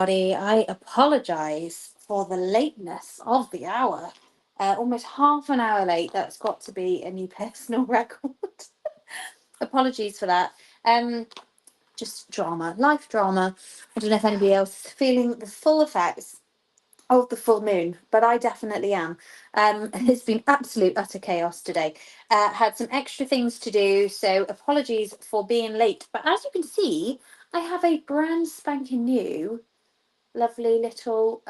I apologise for the lateness of the hour. Almost half an hour late. That's got to be a new personal record. Apologies for that. Just drama, life drama. I don't know if anybody else is feeling the full effects of the full moon, but I definitely am. It's been absolute utter chaos today. Had some extra things to do, so apologies for being late. But as you can see, I have a brand spanking new lovely little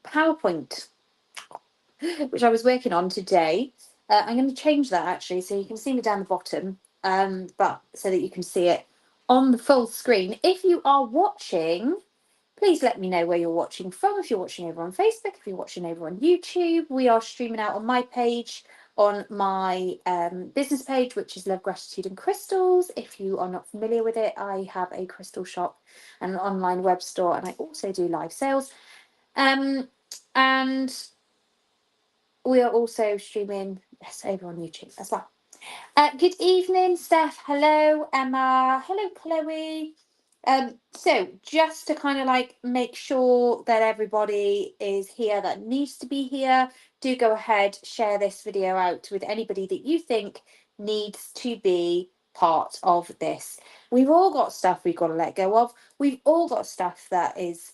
PowerPoint, which I was working on today. I'm going to change that actually, so you can see me down the bottom, but so that you can see it on the full screen. If you are watching, please let me know where you're watching from. If you're watching over on Facebook, if you're watching over on YouTube, we are streaming out on my page, on my business page, which is Love, Gratitude and Crystals. If you are not familiar with it, I have a crystal shop and an online web store, and I also do live sales. And we are also streaming over on YouTube as well. Good evening, Steph. Hello, Emma. Hello, Chloe. So just to kind of like make sure that everybody is here that needs to be here, do go ahead, share this video out with anybody that you think needs to be part of this. We've all got stuff we've got to let go of. We've all got stuff that is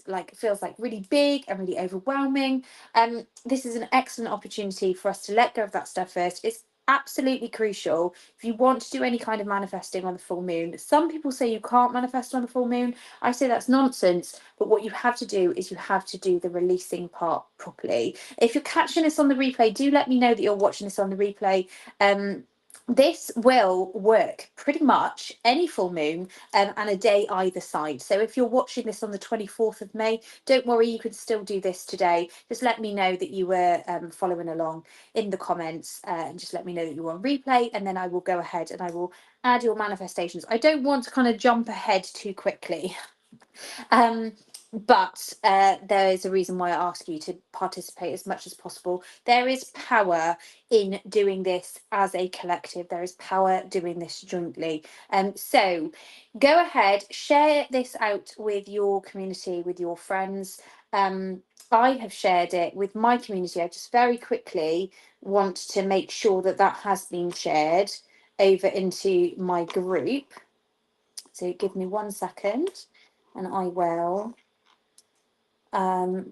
like feels like really big and really overwhelming. This is an excellent opportunity for us to let go of that stuff first. It's absolutely crucial if you want to do any kind of manifesting on the full moon. Some people say you can't manifest on the full moon. I say that's nonsense, but what you have to do is you have to do the releasing part properly. If you're catching this on the replay, do let me know that you're watching this on the replay. This will work pretty much any full moon and a day either side. So if you're watching this on the 24th of May, don't worry, you can still do this today. Just let me know that you were following along in the comments, and just let me know that you were on replay, and then I will go ahead and I will add your manifestations. I don't want to kind of jump ahead too quickly. But there is a reason why I ask you to participate as much as possible. There is power in doing this as a collective. There is power doing this jointly. So go ahead, share this out with your community, with your friends. I have shared it with my community. I just very quickly want to make sure that that has been shared over into my group. So give me 1 second and I will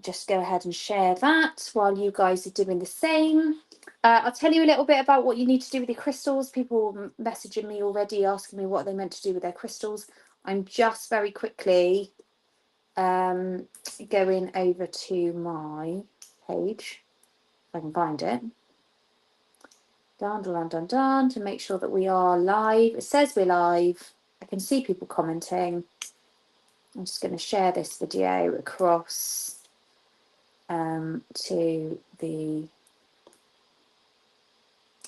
just go ahead and share that while you guys are doing the same. I'll tell you a little bit about what you need to do with your crystals. People messaging me already asking me what they meant to do with their crystals. I'm just very quickly going over to my page, if I can find it. Dun, to make sure that we are live. It says we're live. I can see people commenting. I'm just going to share this video across to the...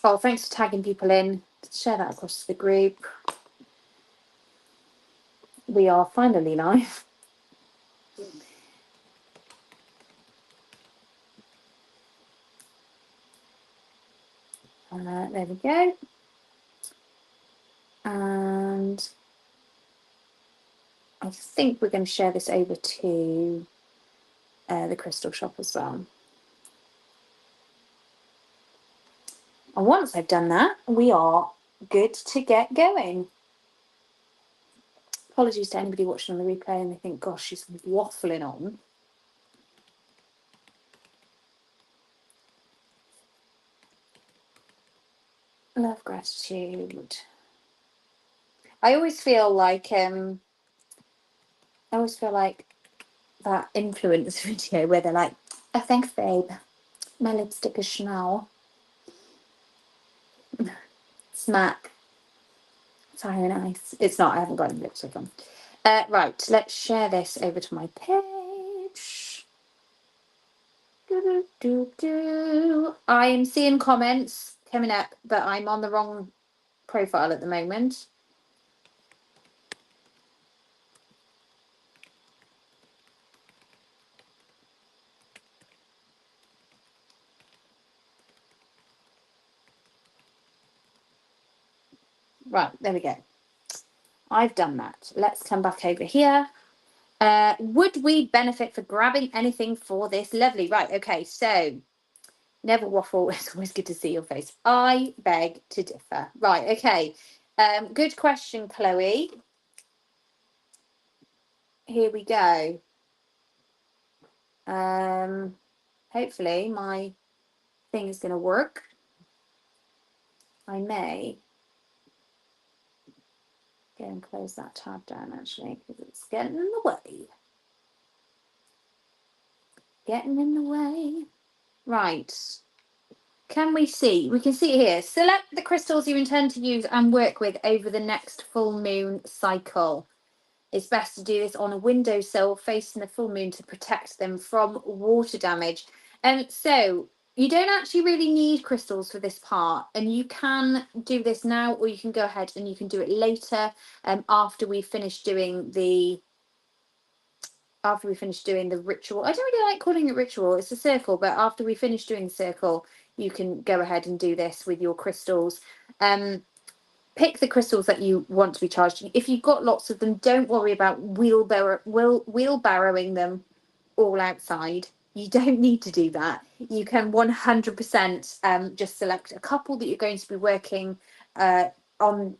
Oh, thanks for tagging people in. Share that across the group. We are finally live. There we go. And I think we're going to share this over to the crystal shop as well. And once I've done that, we are good to get going. Apologies to anybody watching on the replay and they think, gosh, she's waffling on. Love, gratitude. I always feel like that influence video where they're like, oh, thanks, babe. My lipstick is Chanel. Smack. Sorry, nice. It's not, I haven't got any lipstick on. Right, let's share this over to my page. I am seeing comments coming up, but I'm on the wrong profile at the moment. Right, there we go. I've done that. Let's come back over here. Would we benefit for grabbing anything for this? Lovely. Right. Okay. So never waffle. It's always good to see your face. I beg to differ. Right. Okay. Good question, Chloe. Here we go. Hopefully my thing is going to work. I may go and close that tab down actually because it's getting in the way. Getting in the way. Right. Can we see? We can see it here. Select the crystals you intend to use and work with over the next full moon cycle. It's best to do this on a windowsill facing the full moon to protect them from water damage. And so you don't actually really need crystals for this part, and you can do this now, or you can go ahead and you can do it later after we finish doing the ritual. I don't really like calling it ritual, it's a circle, but after we finish doing the circle, you can go ahead and do this with your crystals. Pick the crystals that you want to be charged. If you've got lots of them, don't worry about wheelbarrowing them all outside. You don't need to do that. You can 100% just select a couple that you're going to be working on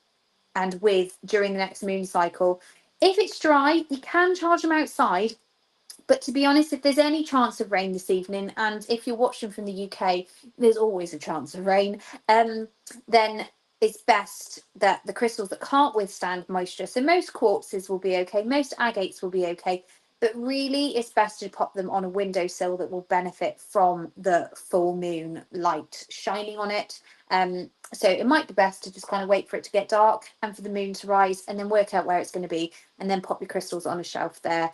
and with during the next moon cycle. If it's dry, you can charge them outside. But to be honest, if there's any chance of rain this evening, and if you're watching from the UK, there's always a chance of rain, then it's best that the crystals that can't withstand moisture, so most quartzes will be okay, most agates will be okay, but really it's best to pop them on a windowsill that will benefit from the full moon light shining on it. So it might be best to just kind of wait for it to get dark and for the moon to rise and then work out where it's going to be and then pop your crystals on a shelf there.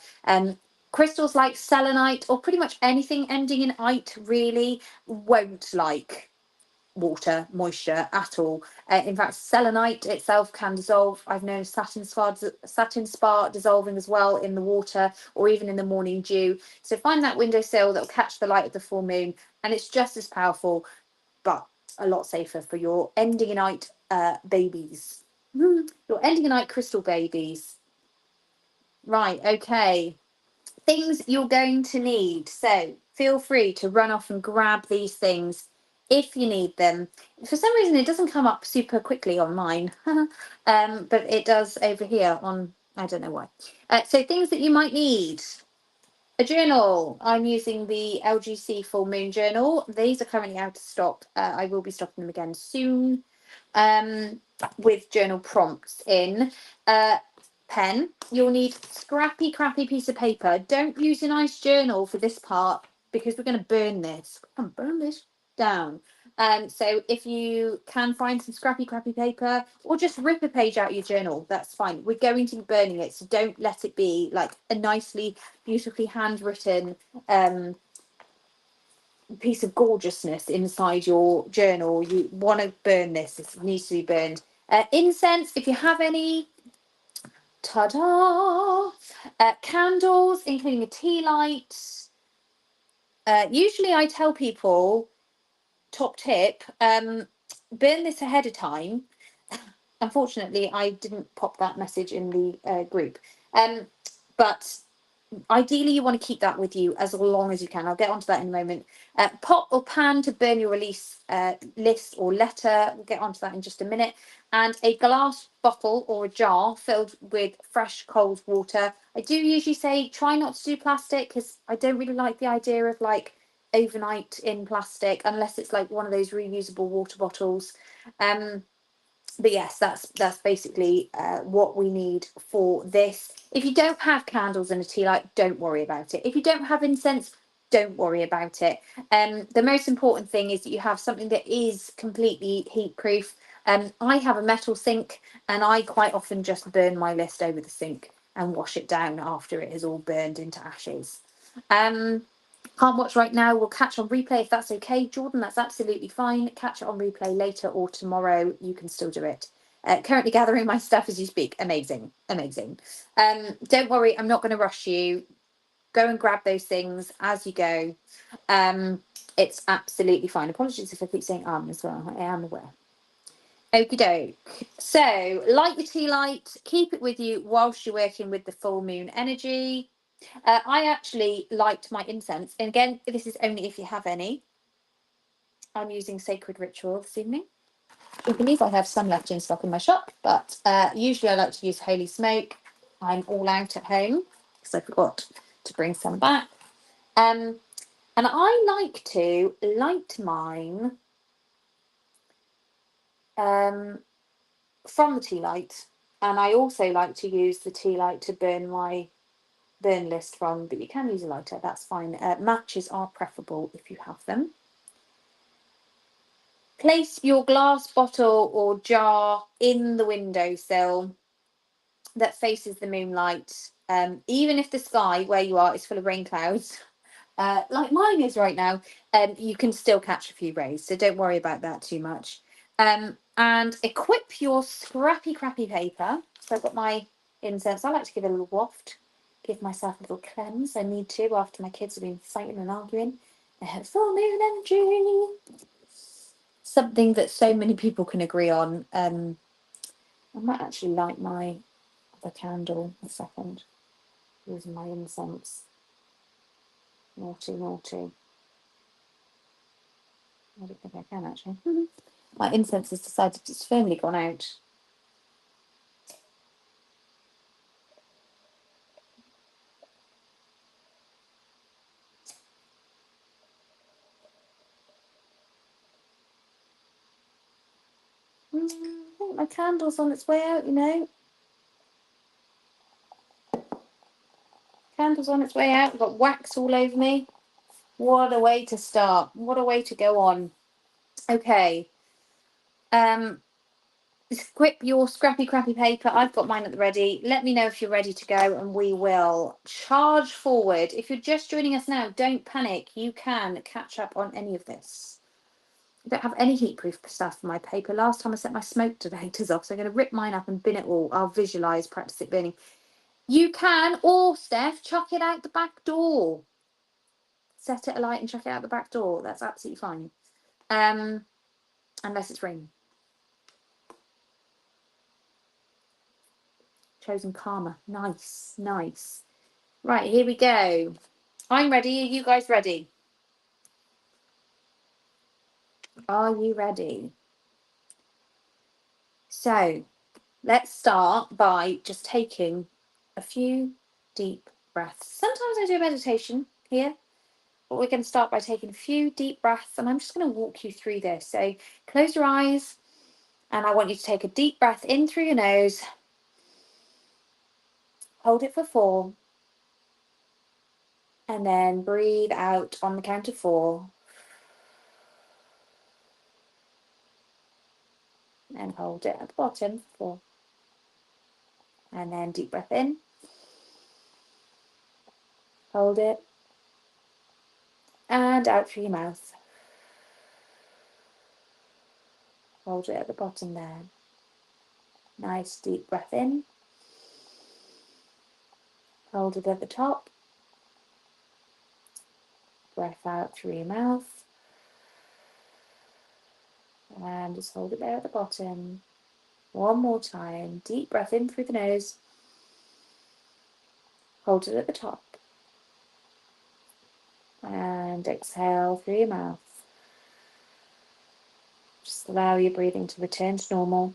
Crystals like selenite or pretty much anything ending in ite really won't like water, moisture at all. In fact, selenite itself can dissolve. I've known satin spar dissolving as well in the water or even in the morning dew. So find that windowsill that will catch the light of the full moon, and it's just as powerful, but a lot safer for your ending in ite babies. Your ending in ite crystal babies. Right, okay. Things you're going to need. So feel free to run off and grab these things if you need them. For some reason, it doesn't come up super quickly on mine, but it does over here on, I don't know why. So things that you might need. A journal. I'm using the LGC Full Moon Journal. These are currently out of stock. I will be stocking them again soon with journal prompts in. Pen. You'll need scrappy, crappy piece of paper. Don't use a nice journal for this part because we're going to burn this. Come on, burn this down. So if you can find some scrappy, crappy paper or just rip a page out of your journal, that's fine. We're going to be burning it, so don't let it be like a nicely, beautifully handwritten piece of gorgeousness inside your journal. You want to burn this. It needs to be burned. Incense, if you have any. Ta-da! Candles, including a tea light. Usually I tell people, top tip, burn this ahead of time. Unfortunately, I didn't pop that message in the group. But ideally, you want to keep that with you as long as you can. I'll get onto that in a moment. Pot or pan to burn your release list or letter. We'll get onto that in just a minute. And a glass bottle or a jar filled with fresh cold water. I do usually say try not to do plastic because I don't really like the idea of like overnight in plastic unless it's like one of those reusable water bottles. But yes, that's basically what we need for this. If you don't have candles and a tea light, don't worry about it. If you don't have incense, don't worry about it. The most important thing is that you have something that is completely heat proof. I have a metal sink and I quite often just burn my list over the sink and wash it down after it has all burned into ashes. Can't watch right now. We'll catch on replay if that's okay. Jordan, that's absolutely fine. Catch it on replay later or tomorrow. You can still do it. Currently gathering my stuff as you speak. Amazing. Amazing. Don't worry. I'm not going to rush you. Go and grab those things as you go. It's absolutely fine. Apologies if I keep saying as well. I am aware. Okie doke. So light your tea light. Keep it with you whilst you're working with the full moon energy. I actually liked my incense. And again, this is only if you have any. I'm using Sacred Ritual this evening. I believe I have some left in stock in my shop, but usually I like to use Holy Smoke. I'm all out at home because I forgot to bring some back. And I like to light mine from the tea light. And I also like to use the tea light to burn my burn list from, but you can use a lighter, that's fine. Matches are preferable if you have them. Place your glass bottle or jar in the windowsill that faces the moonlight. Even if the sky where you are is full of rain clouds, like mine is right now, you can still catch a few rays, so don't worry about that too much. And equip your scrappy crappy paper. So I've got my incense. I like to give it a little waft, give myself a little cleanse. I need to after my kids have been fighting and arguing. Full moon energy. Something that so many people can agree on. I might actually light my other candle a second using my incense. Naughty, naughty. I don't think I can actually. My incense has decided it's firmly gone out. I think my candle's on its way out, you know. Candle's on its way out. I've got wax all over me. What a way to start. What a way to go on. Okay. Equip your scrappy crappy paper. I've got mine at the ready. Let me know if you're ready to go and we will charge forward. If you're just joining us now, don't panic. You can catch up on any of this. I don't have any heat-proof stuff for my paper. Last time I set my smoke detectors off, so I'm going to rip mine up and bin it all. I'll visualise, practice it burning. You can, or Steph, chuck it out the back door. Set it alight and chuck it out the back door. That's absolutely fine. Unless it's raining. Chosen karma. Nice, nice. Right, here we go. I'm ready. Are you guys ready? Are you ready? So let's start by just taking a few deep breaths. Sometimes I do meditation here, but we're going to start by taking a few deep breaths, and I'm just going to walk you through this. So close your eyes, and I want you to take a deep breath in through your nose. Hold it for 4. And then breathe out on the count of 4. And hold it at the bottom for 4. And then deep breath in. Hold it. And out through your mouth. Hold it at the bottom there. Nice deep breath in. Hold it at the top. Breath out through your mouth. And just hold it there at the bottom. One more time. Deep breath in through the nose. Hold it at the top. And exhale through your mouth. Just allow your breathing to return to normal.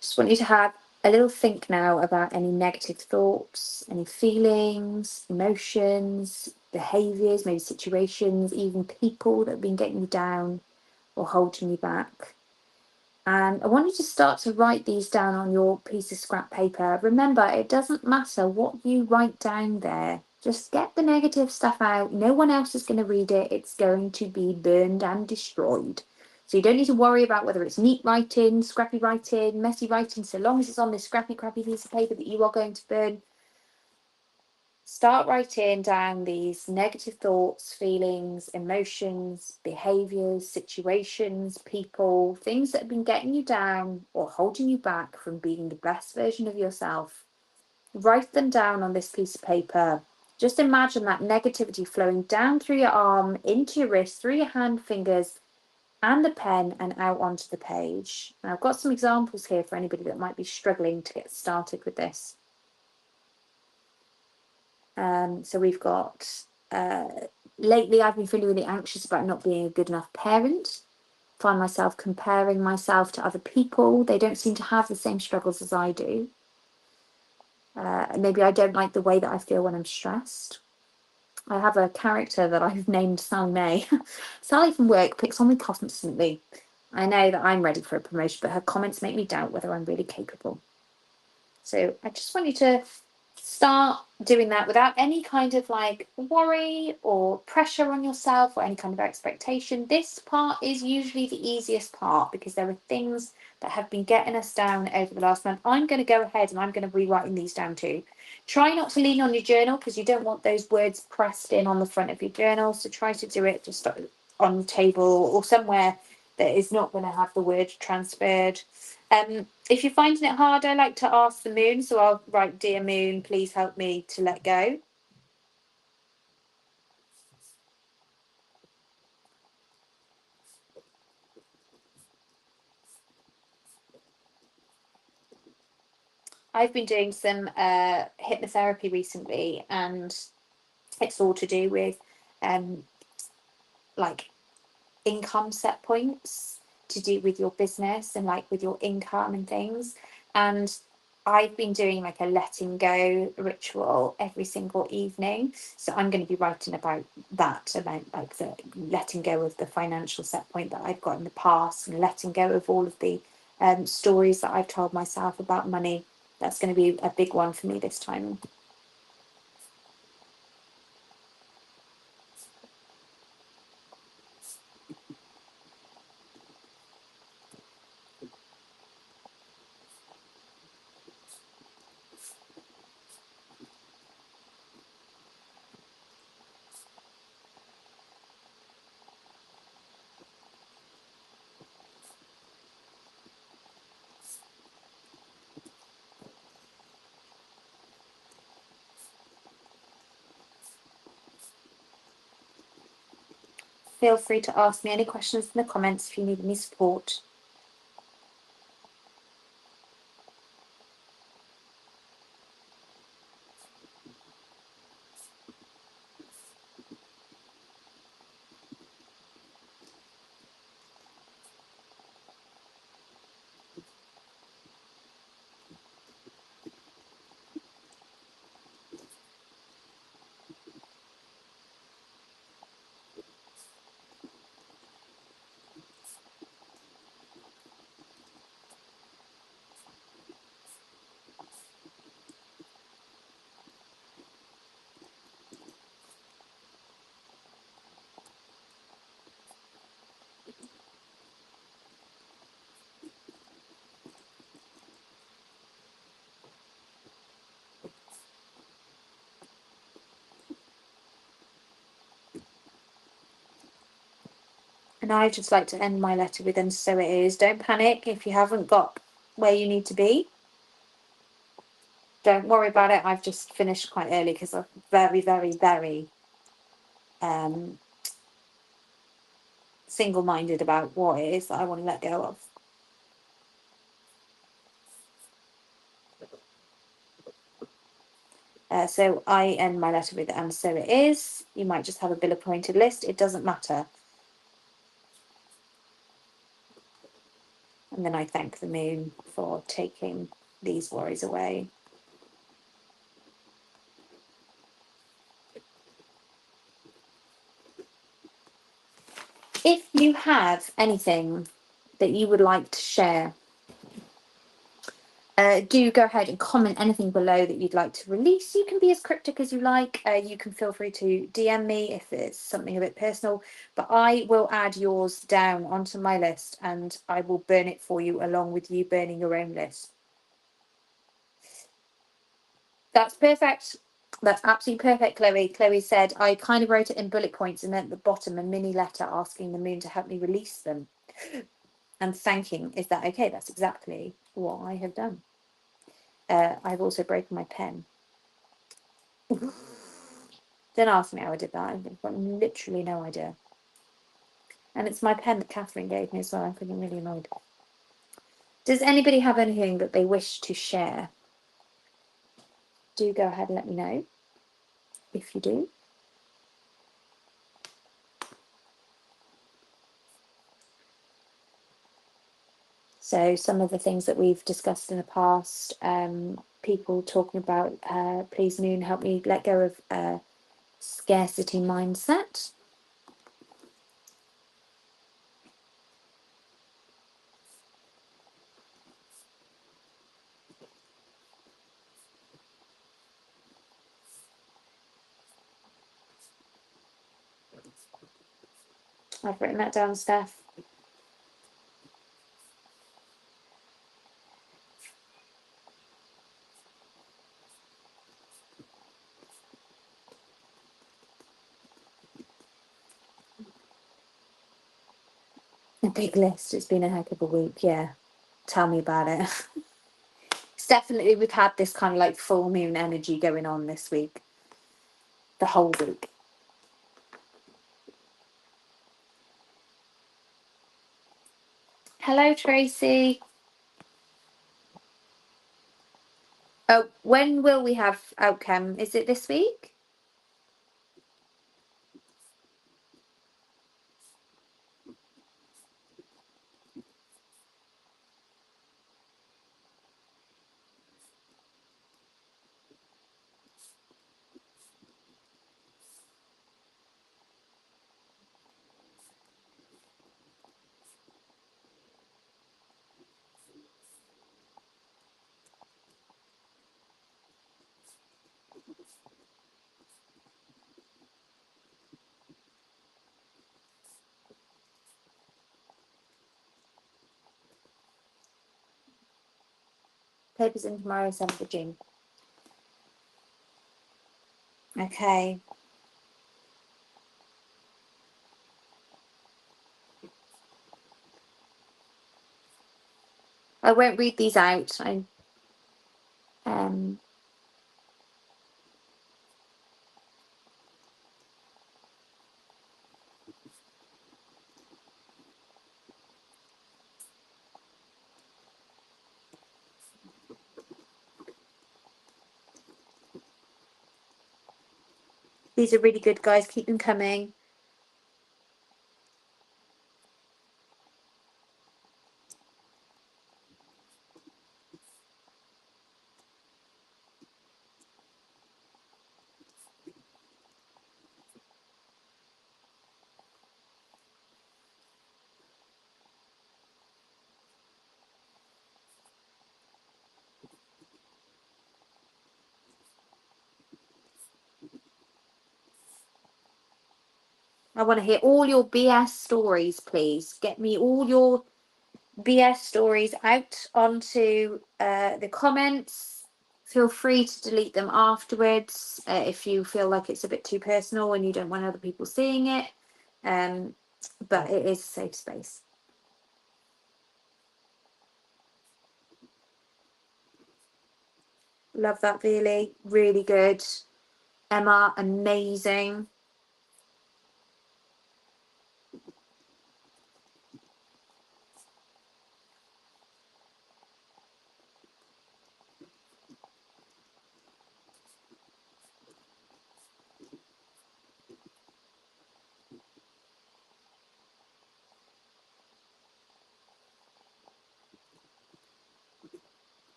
Just want you to have a little think now about any negative thoughts, any feelings, emotions, behaviours, maybe situations, even people that have been getting you down or holding you back. And I want you to start to write these down on your piece of scrap paper. Remember, it doesn't matter what you write down there. Just get the negative stuff out. No one else is going to read it. It's going to be burned and destroyed. So you don't need to worry about whether it's neat writing, scrappy writing, messy writing, so long as it's on this scrappy, crappy piece of paper that you are going to burn. Start writing down these negative thoughts, feelings, emotions, behaviours, situations, people, things that have been getting you down or holding you back from being the best version of yourself. Write them down on this piece of paper. Just imagine that negativity flowing down through your arm, into your wrist, through your hand, fingers, and the pen, and out onto the page. And I've got some examples here for anybody that might be struggling to get started with this. So we've got, lately I've been feeling really anxious about not being a good enough parent. Find myself comparing myself to other people. They don't seem to have the same struggles as I do. Maybe I don't like the way that I feel when I'm stressed. I have a character that I've named Sally May. Sally from work picks on me constantly. I know that I'm ready for a promotion, but her comments make me doubt whether I'm really capable. So I just want you to start doing that without any kind of like worry or pressure on yourself or any kind of expectation. This part is usually the easiest part because there are things that have been getting us down over the last month. I'm going to go ahead and I'm going to be writing these down too. Try not to lean on your journal because you don't want those words pressed in on the front of your journal. So try to do it just on the table or somewhere that is not going to have the word transferred. If you're finding it hard, I like to ask the moon. So I'll write, "Dear moon, please help me to let go." I've been doing some hypnotherapy recently, and it's all to do with like income set points to do with your business and like with your income and things. And I've been doing like a letting go ritual every single evening. So I'm going to be writing about that, about like the letting go of the financial set point that I've got in the past and letting go of all of the stories that I've told myself about money. That's going to be a big one for me this time. Feel free to ask me any questions in the comments if you need any support. And I just like to end my letter with, "and so it is." Don't panic if you haven't got where you need to be. Don't worry about it. I've just finished quite early because I'm very, very, very single-minded about what it is that I want to let go of. So I end my letter with, "and so it is." You might just have a bullet pointed list. It doesn't matter. And then I thank the moon for taking these worries away. If you have anything that you would like to share, do go ahead and comment anything below that you'd like to release. You can be as cryptic as you like. You can feel free to DM me if it's something a bit personal, but I will add yours down onto my list and I will burn it for you along with you burning your own list. That's perfect. That's absolutely perfect, Chloe. Chloe said, "I kind of wrote it in bullet points and then at the bottom a mini letter asking the moon to help me release them and thanking. Is that okay?" That's exactly what I have done. I've also broken my pen. Don't ask me how I did that. I've got literally no idea. And it's my pen that Catherine gave me as well. I'm feeling really annoyed. Does anybody have anything that they wish to share? Do go ahead and let me know. if you do. So some of the things that we've discussed in the past, people talking about, please Moon, help me let go of scarcity mindset. I've written that down, Steph. A big list. It's been a heck of a week. Yeah. Tell me about it. It's definitely, we've had this kind of like full moon energy going on this week. The whole week. Hello, Tracy. Oh, when will we have outcome? Is it this week? Papers in tomorrow, 7th of June. Okay. I won't read these out. These are really good, guys. Keep them coming. I want to hear all your BS stories, please. Get me all your BS stories out onto the comments. Feel free to delete them afterwards if you feel like it's a bit too personal and you don't want other people seeing it. But it is a safe space. Love that, Veely. Really good. Emma, amazing.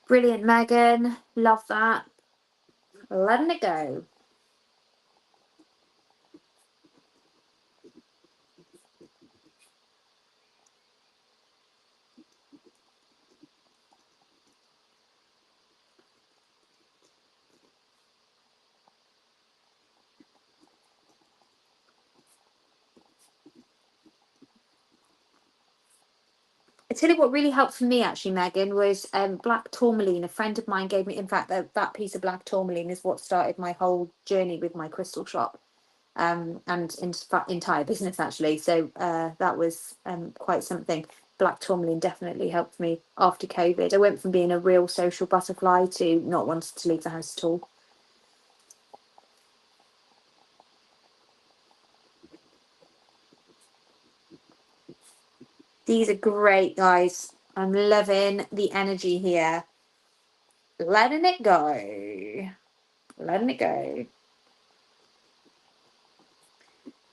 Brilliant, Megan. Love that. Letting it go. I tell you what really helped for me actually, Megan, was black tourmaline. A friend of mine gave me, in fact, that piece of black tourmaline is what started my whole journey with my crystal shop, and in fact entire business actually. So that was quite something. Black tourmaline definitely helped me after COVID. I went from being a real social butterfly to not wanting to leave the house at all. These are great, guys. I'm loving the energy here. Letting it go. Letting it go.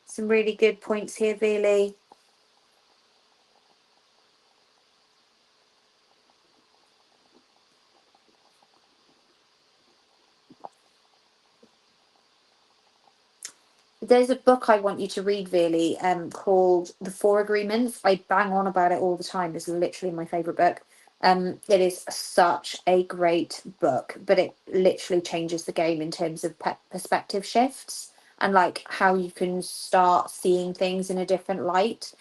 Some really good points here, Veely. There's a book I want you to read, really, called The Four Agreements. I bang on about it all the time. It's literally my favourite book. It is such a great book, but it literally changes the game in terms of perspective shifts and like how you can start seeing things in a different light.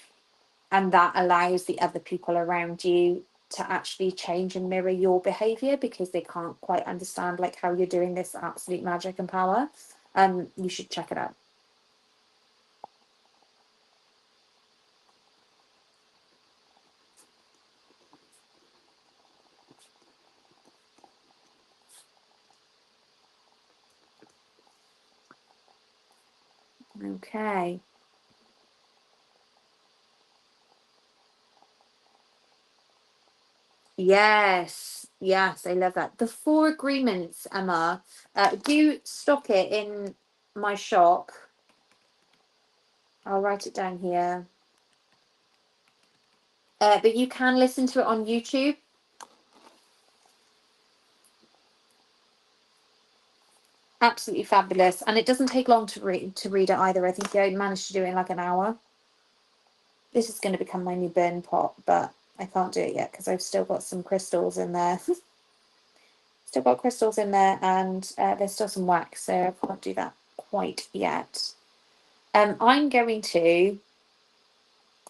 And that allows the other people around you to actually change and mirror your behaviour because they can't quite understand like how you're doing this absolute magic and power. You should check it out. Okay. Yes, yes, I love that. The Four Agreements, Emma. Do stock it in my shop. I'll write it down here. But you can listen to it on YouTube. Absolutely fabulous, and it doesn't take long to read it either. I think I managed to do it in like an hour. This is going to become my new burn pot, but I can't do it yet because I've still got some crystals in there. Still got crystals in there, and there's still some wax, so I can't do that quite yet. I'm going to.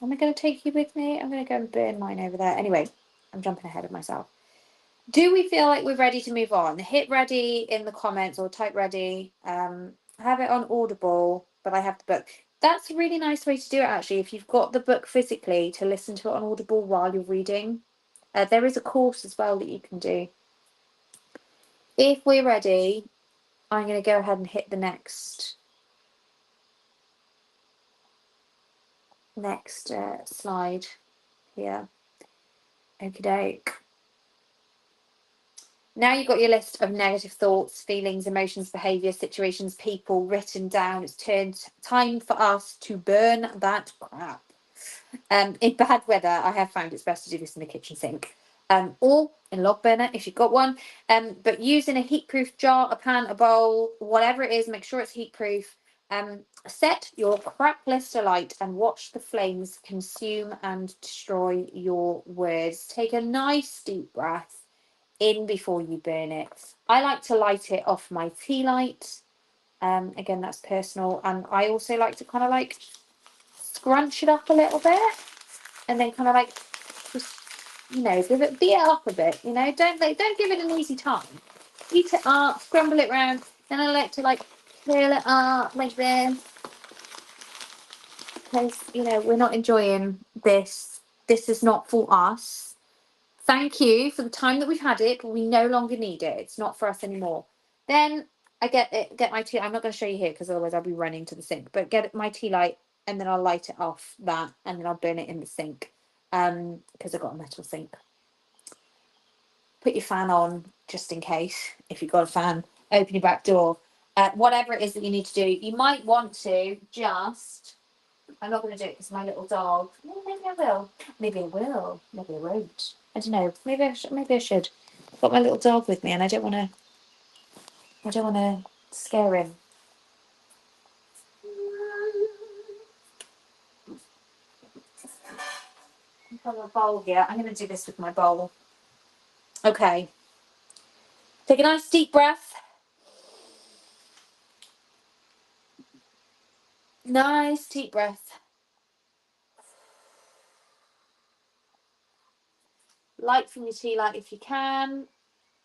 Am I going to take you with me? I'm going to go and burn mine over there. Anyway, I'm jumping ahead of myself. Do we feel like we're ready to move on? Hit ready in the comments or type ready. Have it on Audible, but I have the book. That's a really nice way to do it, actually. If you've got the book physically, to listen to it on Audible while you're reading. There is a course as well that you can do. If we're ready, I'm going to go ahead and hit the next slide here. Okie doke. Now you've got your list of negative thoughts, feelings, emotions, behaviours, situations, people written down. It's time for us to burn that crap. In bad weather, I have found it's best to do this in the kitchen sink, or in a log burner if you've got one. But using a heatproof jar, a pan, a bowl, whatever it is, make sure it's heatproof. Set your crap list alight and watch the flames consume and destroy your words. Take a nice deep breath in before you burn it. I like to light it off my tea light. Again, that's personal. And I also like to kind of like scrunch it up a little bit and then kind of like just, beat it up a bit, don't give it an easy time. Beat it up, scramble it around. Then I like to like curl it up like this because, we're not enjoying this. This is not for us. Thank you for the time that we've had it, but we no longer need it. It's not for us anymore. Then I get my tea. I'm not going to show you here because otherwise I'll be running to the sink. But get my tea light and then I'll light it off that and then I'll burn it in the sink because I've got a metal sink. Put your fan on just in case if you've got a fan. Open your back door. Whatever it is that you need to do. You might want to just. I'm not going to do it because my little dog. Well, maybe I will. Maybe I will. Maybe I won't. I don't know. Maybe I should. I've got my little dog with me, and I don't want to scare him. I've got a bowl here. I'm going to do this with my bowl. Okay. Take a nice deep breath. Nice deep breath. Light from your tea light if you can,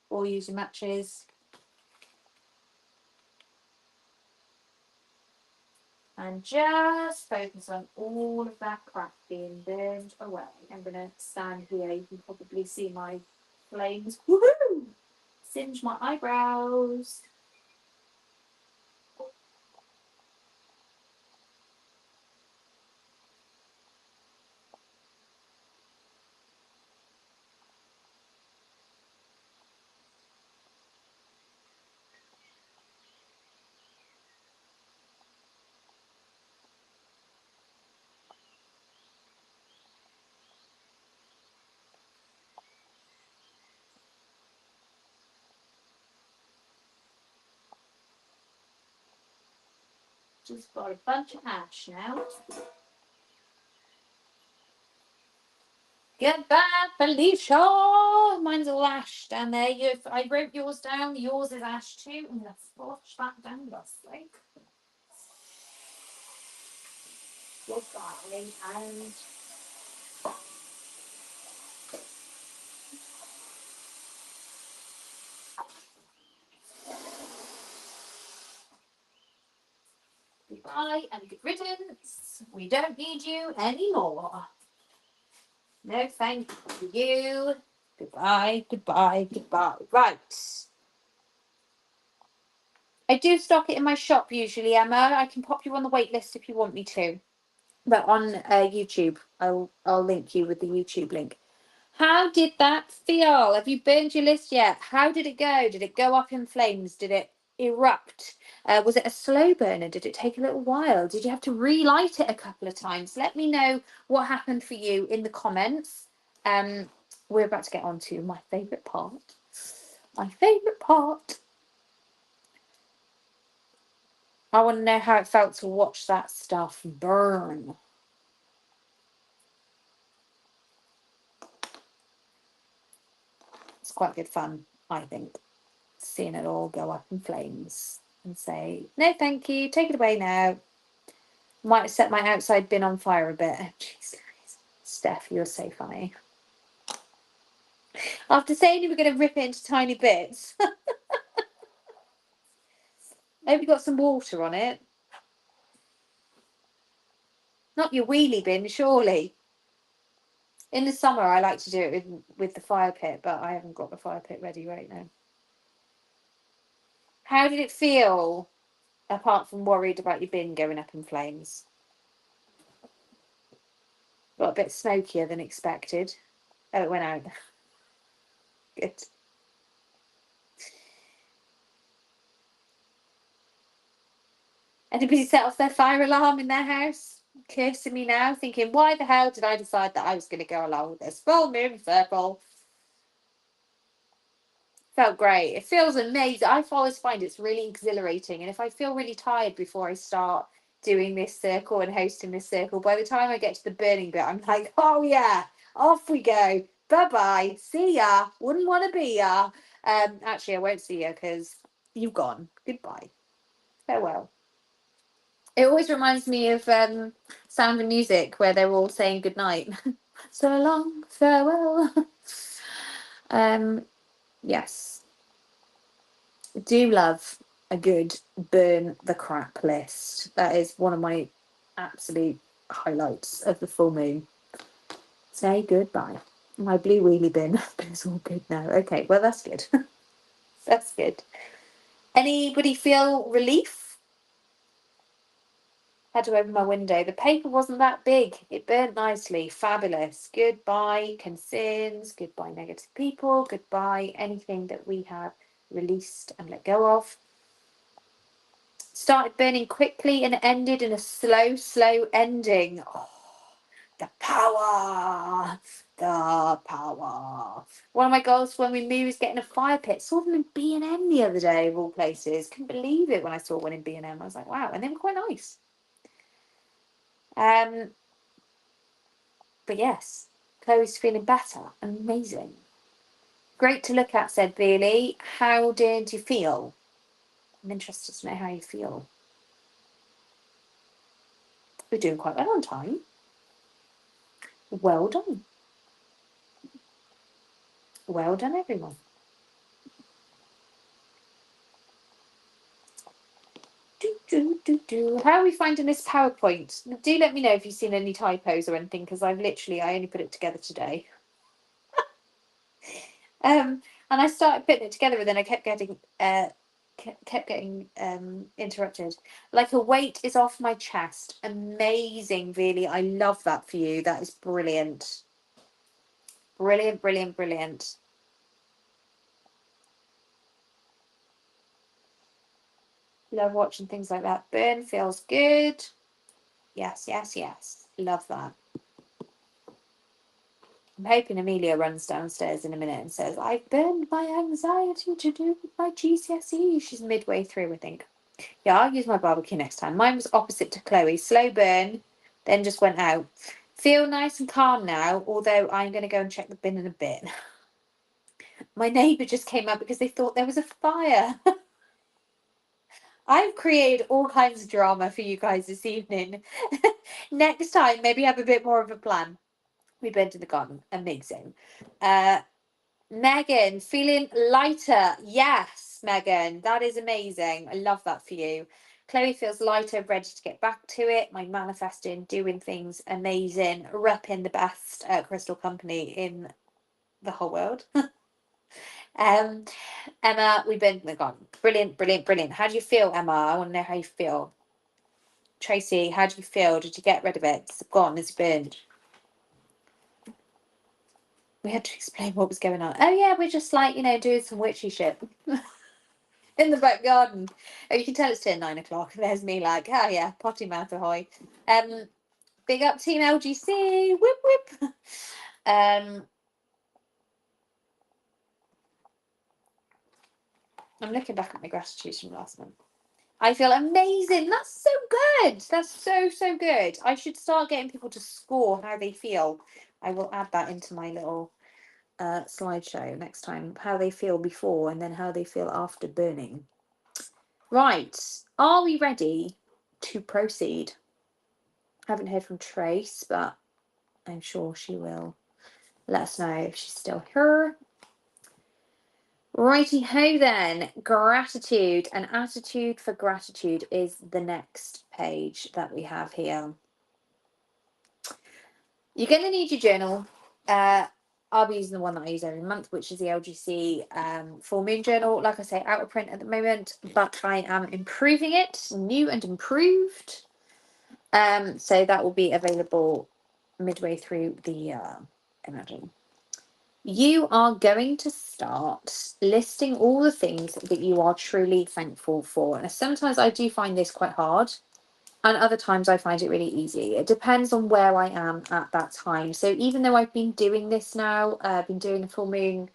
or use your matches. And just focus on all of that crap being burned away. I'm going to stand here. You can probably see my flames. Woohoo! Singe my eyebrows. Just got a bunch of ash now. Goodbye, Felicia. Mine's all ash down there. I wrote yours down. Yours is ash too. I'm going to flush that down, Leslie. Goodbye. And goodbye and good riddance. We don't need you anymore. No, thank you. Goodbye, goodbye, goodbye. Right. I do stock it in my shop usually, Emma. I can pop you on the wait list if you want me to. But on YouTube, I'll link you with the YouTube link. How did that feel? Have you burned your list yet? How did it go? Did it go up in flames? Did it erupt? Was it a slow burner? Did it take a little while? Did you have to relight it a couple of times? Let me know what happened for you in the comments. We're about to get on to my favourite part. My favourite part. I want to know how it felt to watch that stuff burn. It's quite good fun, I think, seeing it all go up in flames and say, no, thank you, take it away now. Might have set my outside bin on fire a bit. Oh, jeez, Steph, you're so funny. After saying you were going to rip it into tiny bits. I hope you got some water on it. Not your wheelie bin, surely. In the summer, I like to do it with the fire pit, but I haven't got the fire pit ready right now. How did it feel, apart from worried about your bin going up in flames? Got a bit smokier than expected. Oh, it went out. Good. Anybody set off their fire alarm in their house? Cursing me now, thinking, why the hell did I decide that I was going to go along with this full moon circle? Felt great. It feels amazing. I always find it's really exhilarating. And if I feel really tired before I start doing this circle and hosting this circle, by the time I get to the burning bit, I'm like, oh yeah, off we go. Bye-bye. See ya. Wouldn't want to be ya. Actually, I won't see you because you've gone. Goodbye. Farewell. It always reminds me of Sound of Music, where they're all saying goodnight. So long, farewell. Yes. Do love a good burn the crap list. That is one of my absolute highlights of the full moon. Say goodbye. My blue wheelie bin is all good now. Okay, well, that's good. That's good. Anybody feel relief? Had to open my window. The paper wasn't that big. It burnt nicely. Fabulous. Goodbye concerns. Goodbye negative people. Goodbye anything that we have released and let go of. Started burning quickly and ended in a slow ending. Oh, the power. The power. One of my goals when we moved is getting a fire pit. Saw them in B&M the other day, of all places. Couldn't believe it when I saw one in B&M. I was like, wow. And they were quite nice. But yes, Chloe's feeling better. Amazing. Great to look at, said Bailey. How did you feel? I'm interested to know how you feel. We're doing quite well on time. Well done. Well done, everyone. How are we finding this PowerPoint? Do let me know if you've seen any typos or anything, because I only put it together today. And I started putting it together, and then I kept getting interrupted. Like a weight is off my chest. Amazing, really. I love that for you. That is brilliant. Brilliant, brilliant, brilliant. Love watching things like that. Burn feels good. Yes, yes, yes. Love that. I'm hoping Amelia runs downstairs in a minute and says, I've burned my anxiety to do with my GCSE. She's midway through, I think. Yeah, I'll use my barbecue next time. Mine was opposite to Chloe. Slow burn, then just went out. Feel nice and calm now, although I'm going to go and check the bin in a bit. My neighbour just came up because they thought there was a fire. I've created all kinds of drama for you guys this evening. Next time, maybe have a bit more of a plan. We went to the garden. Amazing. Megan, feeling lighter. Yes, Megan, that is amazing. I love that for you. Chloe feels lighter, ready to get back to it. My manifesting, doing things amazing, repping the best crystal company in the whole world. Emma, we've been to the garden. Brilliant, brilliant, brilliant. How do you feel, Emma? I want to know how you feel. Tracy, how do you feel? Did you get rid of it? It's gone, it's burned. We had to explain what was going on. Oh yeah, we're just like, doing some witchy shit in the back garden. Oh, you can tell it's turned 9 o'clock. There's me like, oh yeah, potty mouth ahoy. Big up Team LGC. Whip whip. I'm looking back at my gratitudes from last month. I feel amazing. That's so good. That's so good. I should start getting people to score how they feel. I will add that into my little slideshow next time. How they feel before and then how they feel after burning. Right. Are we ready to proceed? Haven't heard from Trace, but I'm sure she will let us know if she's still here. Righty ho then. Gratitude and attitude for gratitude is the next page that we have here. You're going to need your journal. I'll be using the one that I use every month, which is the LGC Full Moon Journal. Like I say, out of print at the moment, but I am improving it, new and improved. So that will be available midway through the year, imagine. You are going to start listing all the things that you are truly thankful for. And sometimes I do find this quite hard, and other times I find it really easy. It depends on where I am at that time. So even though I've been doing this now, I've been doing the full moon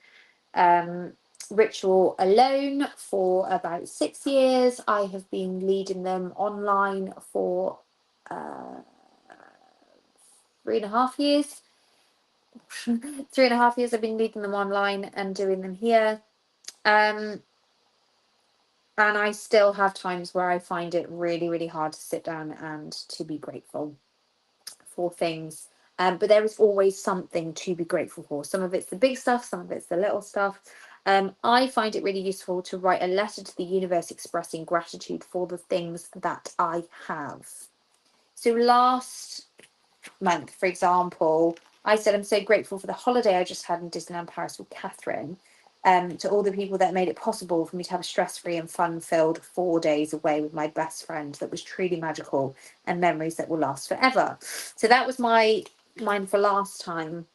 ritual alone for about 6 years. I have been leading them online for 3.5 years. 3.5 years I've been leading them online and doing them here. And I still have times where I find it really, really hard to sit down and to be grateful for things. But there is always something to be grateful for. Some of it's the big stuff, some of it's the little stuff. I find it really useful to write a letter to the universe expressing gratitude for the things that I have. So last month, for example, I said I'm so grateful for the holiday I just had in Disneyland Paris with Catherine. To all the people that made it possible for me to have a stress-free and fun-filled 4 days away with my best friend that was truly magical and memories that will last forever. So that was mine for last time.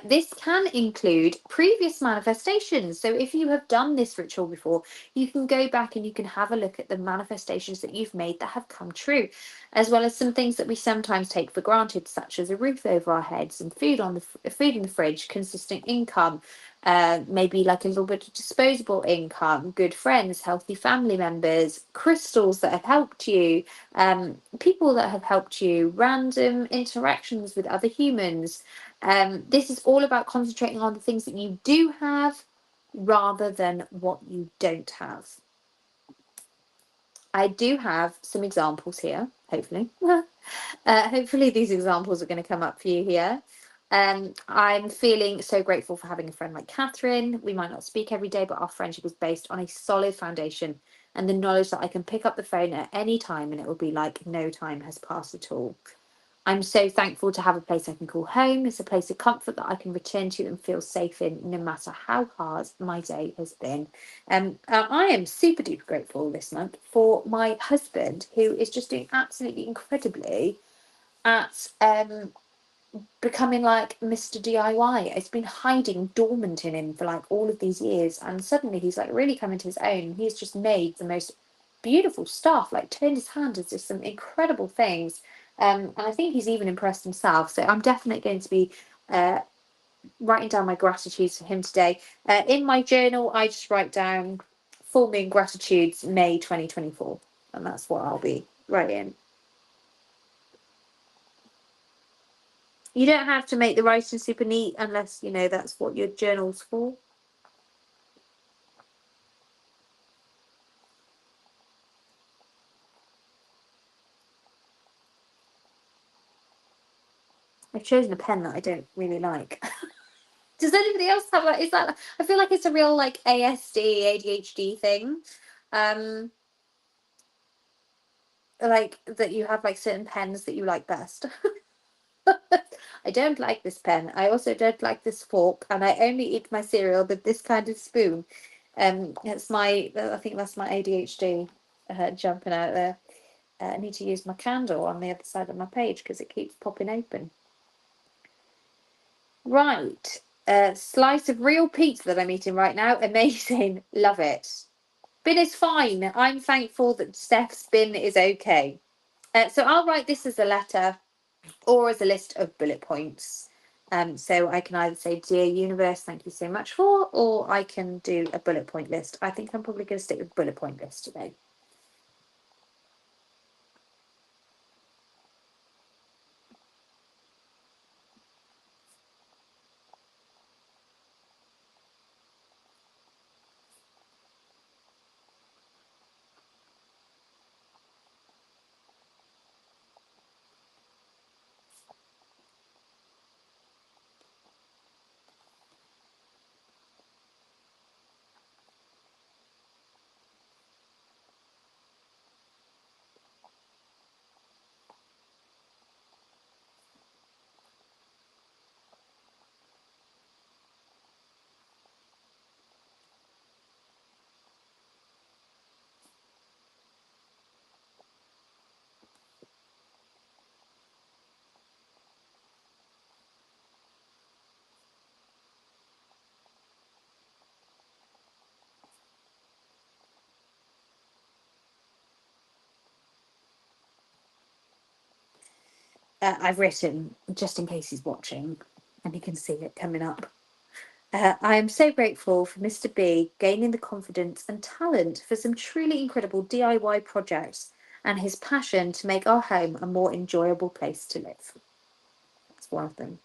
This can include previous manifestations. So if you have done this ritual before, you can go back and you can have a look at the manifestations that you've made that have come true, as well as some things that we sometimes take for granted, such as a roof over our heads and food in the fridge, consistent income, maybe like a little bit of disposable income, good friends, healthy family members, crystals that have helped you, people that have helped you, random interactions with other humans. This is all about concentrating on the things that you do have rather than what you don't have. I do have some examples here, hopefully. Hopefully these examples are going to come up for you here. I'm feeling so grateful for having a friend like Catherine. We might not speak every day, but our friendship is based on a solid foundation and the knowledge that I can pick up the phone at any time and it will be like no time has passed at all. I'm so thankful to have a place I can call home. It's a place of comfort that I can return to and feel safe in, no matter how hard my day has been. I am super duper grateful this month for my husband, who is just doing absolutely incredibly at becoming like Mr. DIY. It's been hiding dormant in him for like all of these years, and suddenly he's like really coming to his own. He's just made the most beautiful stuff, like turned his hand to just some incredible things. And I think he's even impressed himself. So I'm definitely going to be writing down my gratitude for him today. In my journal, I just write down Full Moon Gratitudes, May 2024. And that's what I'll be writing. You don't have to make the writing super neat unless, you know, that's what your journal's for. I've chosen a pen that I don't really like. Does anybody else have that? Is that, I feel like it's a real like ASD, ADHD thing. Like that you have like certain pens that you like best. I don't like this pen. I also don't like this fork, and I only eat my cereal with this kind of spoon. It's my, I think that's my ADHD jumping out there. I need to use my candle on the other side of my page because it keeps popping open. Right, slice of real pizza that I'm eating right now. Amazing, love it. Bin is fine. I'm thankful that Steph's bin is okay. So I'll write this as a letter or as a list of bullet points. So I can either say, Dear Universe, thank you so much for, or I can do a bullet point list. I think I'm probably going to stick with bullet point list today. I've written, just in case he's watching, and he can see it coming up. I am so grateful for Mr. B gaining the confidence and talent for some truly incredible DIY projects and his passion to make our home a more enjoyable place to live. That's one of them.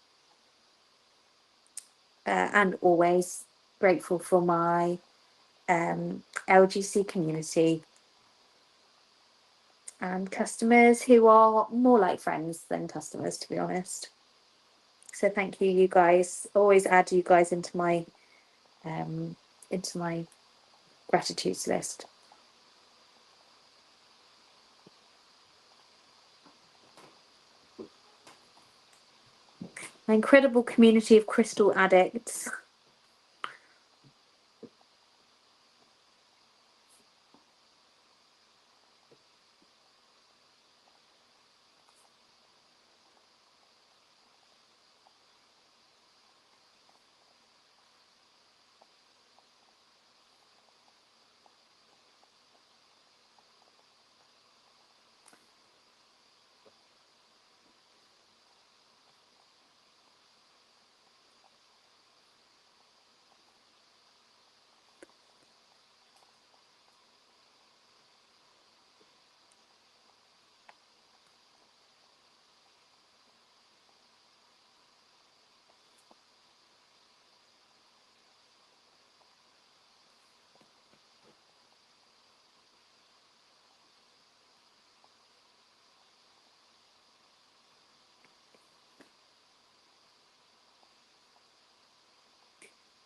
And always grateful for my LGC community and customers who are more like friends than customers, to be honest. So thank you, you guys. Always add you guys into my gratitudes list. My incredible community of crystal addicts.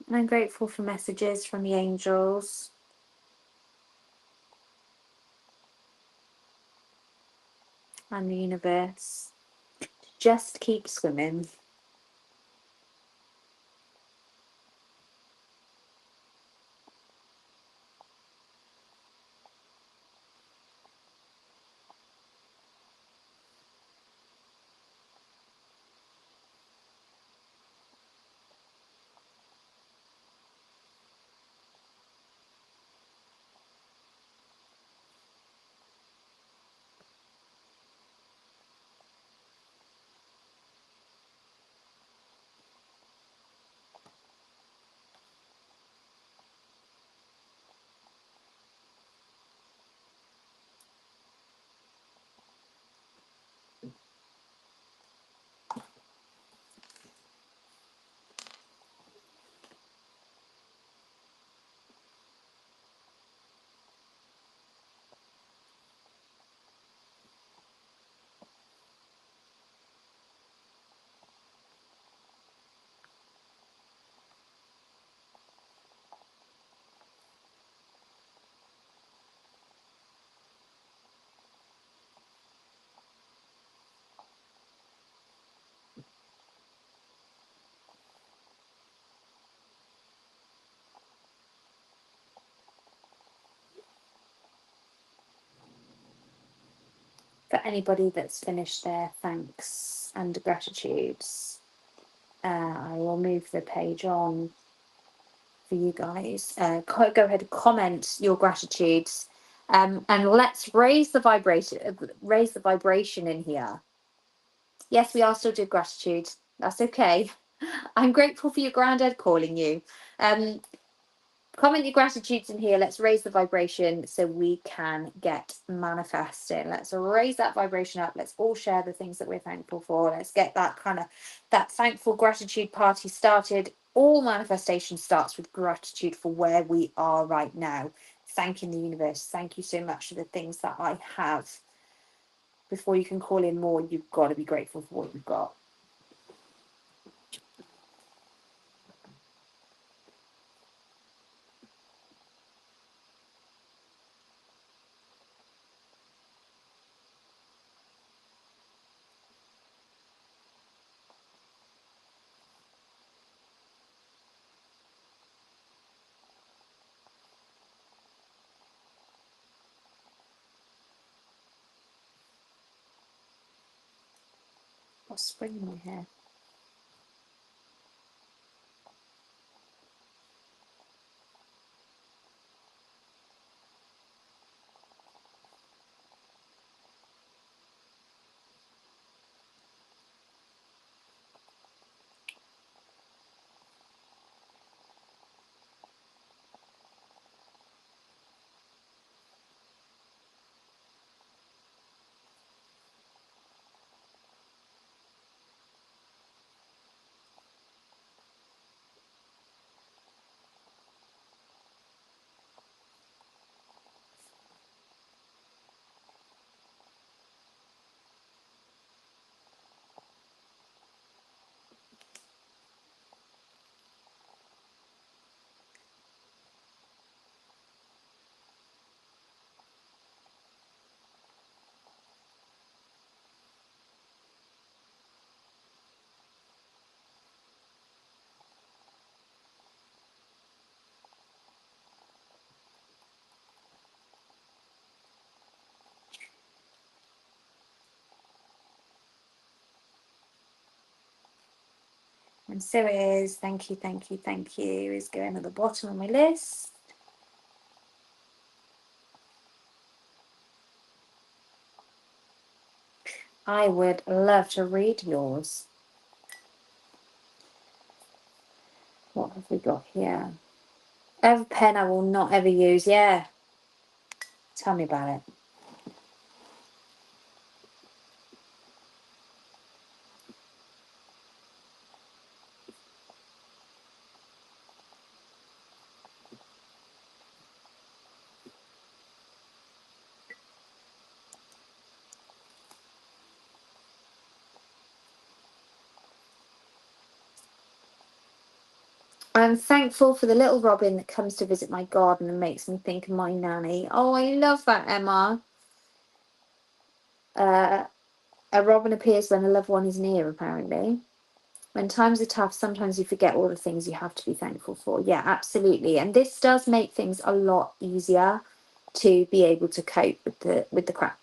And I'm grateful for messages from the angels. And the universe. Just keep swimming. for anybody that's finished their thanks and gratitudes. I will move the page on for you guys. Go ahead and comment your gratitudes, and let's raise the vibration in here. Yes, we are still doing gratitude. That's okay. I'm grateful for your granddad calling you. Comment your gratitudes in here. Let's raise the vibration so we can get manifesting. Let's raise that vibration up. Let's all share the things that we're thankful for. Let's get that thankful gratitude party started. All manifestation starts with gratitude for where we are right now. Thanking the universe. Thank you so much for the things that I have. Before you can call in more, you've got to be grateful for what you've got. What's spring in my hair? And so it is. Thank you, thank you, thank you. Is going at the bottom of my list. I would love to read yours. What have we got here? A pen I will not ever use. Yeah. Tell me about it. I'm thankful for the little robin that comes to visit my garden and makes me think of my nanny. Oh, I love that, Emma. A robin appears when a loved one is near, apparently. When times are tough, sometimes you forget all the things you have to be thankful for. Yeah, absolutely. And this does make things a lot easier to be able to cope with the crap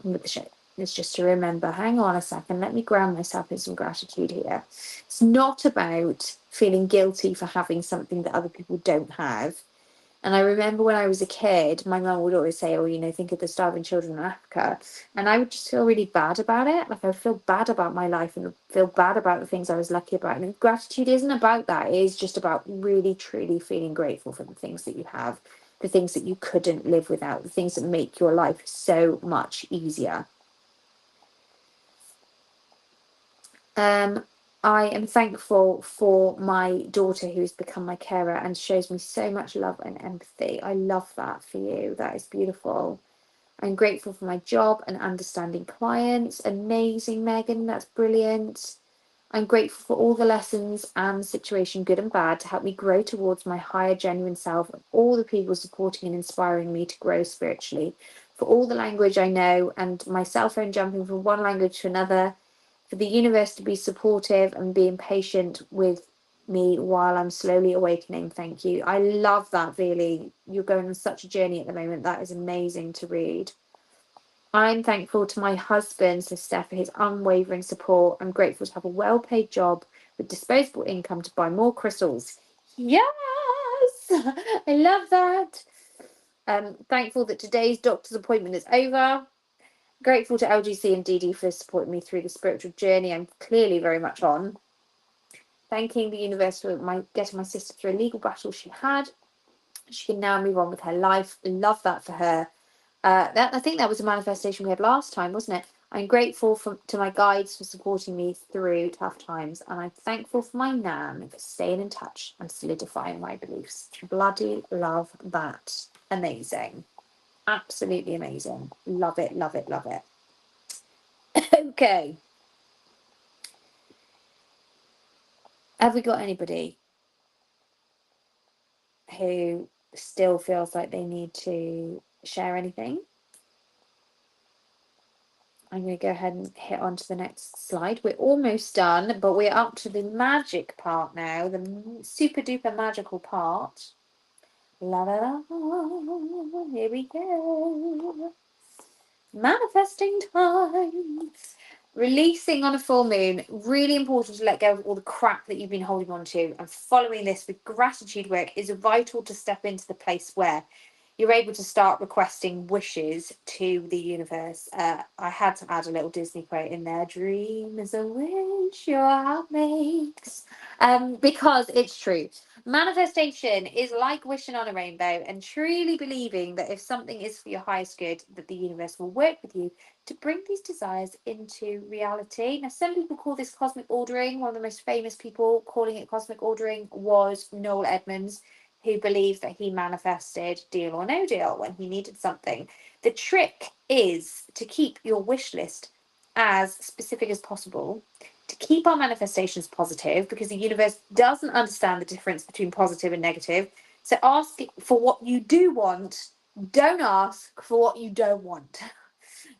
and with the shit. It's just to remember, hang on a second, let me ground myself in some gratitude here. It's not about feeling guilty for having something that other people don't have. And I remember when I was a kid, my mum would always say, oh, think of the starving children in Africa. And I would just feel really bad about it. Like I would feel bad about my life and feel bad about the things I was lucky about. And gratitude isn't about that. It is just about really, truly feeling grateful for the things that you have, the things that you couldn't live without, the things that make your life so much easier. I am thankful for my daughter who has become my carer and shows me so much love and empathy. I love that for you. That is beautiful. I'm grateful for my job and understanding clients. Amazing, Megan. That's brilliant. I'm grateful for all the lessons and situation, good and bad, to help me grow towards my higher genuine self, and all the people supporting and inspiring me to grow spiritually. For all the language I know and my cell phone jumping from one language to another, for the universe to be supportive and being patient with me while I'm slowly awakening. Thank you. I love that, Veely. You're going on such a journey at the moment. That is amazing to read. I'm thankful to my husband, so Steph, for his unwavering support. I'm grateful to have a well-paid job with disposable income to buy more crystals. Yes, I love that. Thankful that today's doctor's appointment is over. Grateful to LGC and DD for supporting me through the spiritual journey I'm clearly very much on. Thanking the universe for getting my sister through a legal battle she had. She can now move on with her life. Love that for her. I think that was a manifestation we had last time, wasn't it? I'm grateful to my guides for supporting me through tough times, and I'm thankful for my nan for staying in touch and solidifying my beliefs. Bloody love that. Amazing. Absolutely amazing. Love it, love it, love it. Okay. Have we got anybody who still feels like they need to share anything? I'm going to go ahead and hit on to the next slide. We're almost done, but we're up to the magic part now, the super duper magical part. La la la, here we go. Manifesting time. Releasing on a full moon, really important to let go of all the crap that you've been holding on to, and following this with gratitude work is vital to step into the place where you're able to start requesting wishes to the universe. I had to add a little Disney quote in there. Dream is a wish your heart makes. Because it's true. Manifestation is like wishing on a rainbow and truly believing that if something is for your highest good, that the universe will work with you to bring these desires into reality. Now, some people call this cosmic ordering. One of the most famous people calling it cosmic ordering was Noel Edmonds, who believed that he manifested deal or no deal when he needed something. The trick is to keep your wish list as specific as possible, to keep our manifestations positive, because the universe doesn't understand the difference between positive and negative. So ask for what you do want, don't ask for what you don't want.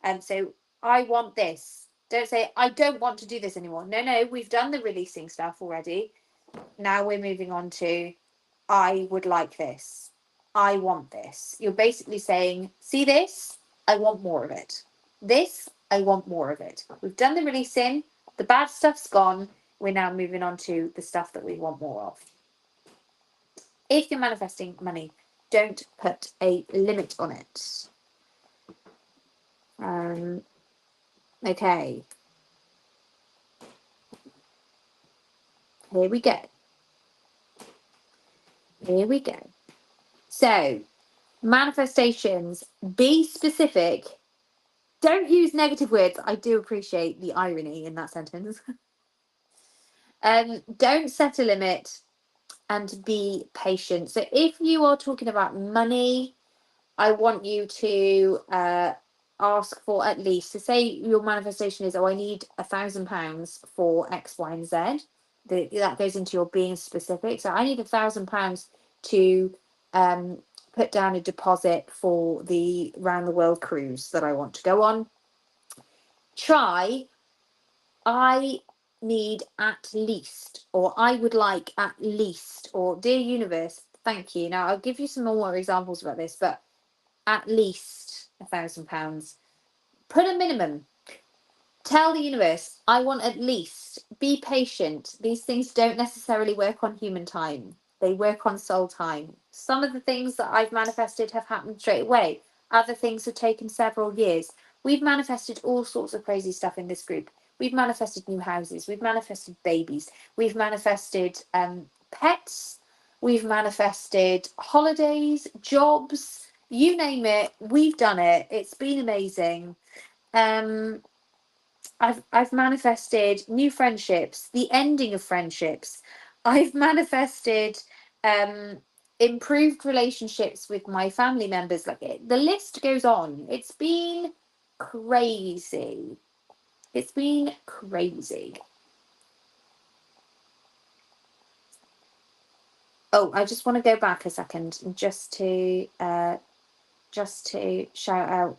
And so I want this. Don't say, I don't want to do this anymore. No, we've done the releasing stuff already. Now we're moving on to, I would like this. I want this. You're basically saying, see this? I want more of it. This, I want more of it. We've done the releasing. The bad stuff's gone. We're now moving on to the stuff that we want more of. If you're manifesting money, don't put a limit on it. Okay. Here we go. Here we go. So, manifestations, be specific. Don't use negative words. I do appreciate the irony in that sentence. Don't set a limit and be patient. So if you are talking about money, I want you to ask for at least, so say your manifestation is, oh, I need £1,000 for X, Y, and Z. That goes into your being specific. So I need £1,000 to put down a deposit for the round the world cruise that I want to go on. Try, I need at least, or I would like at least, or dear universe, thank you. Now I'll give you some more examples about this, but at least £1,000. Put a minimum. Tell the universe, I want at least. Be patient. These things don't necessarily work on human time. They work on soul time. Some of the things that I've manifested have happened straight away. Other things have taken several years. We've manifested all sorts of crazy stuff in this group. We've manifested new houses. We've manifested babies. We've manifested pets. We've manifested holidays, jobs, you name it. We've done it. It's been amazing. I've manifested new friendships, the ending of friendships. I've manifested improved relationships with my family members. Like the list goes on. It's been crazy. It's been crazy. Oh, I just want to go back a second just to shout out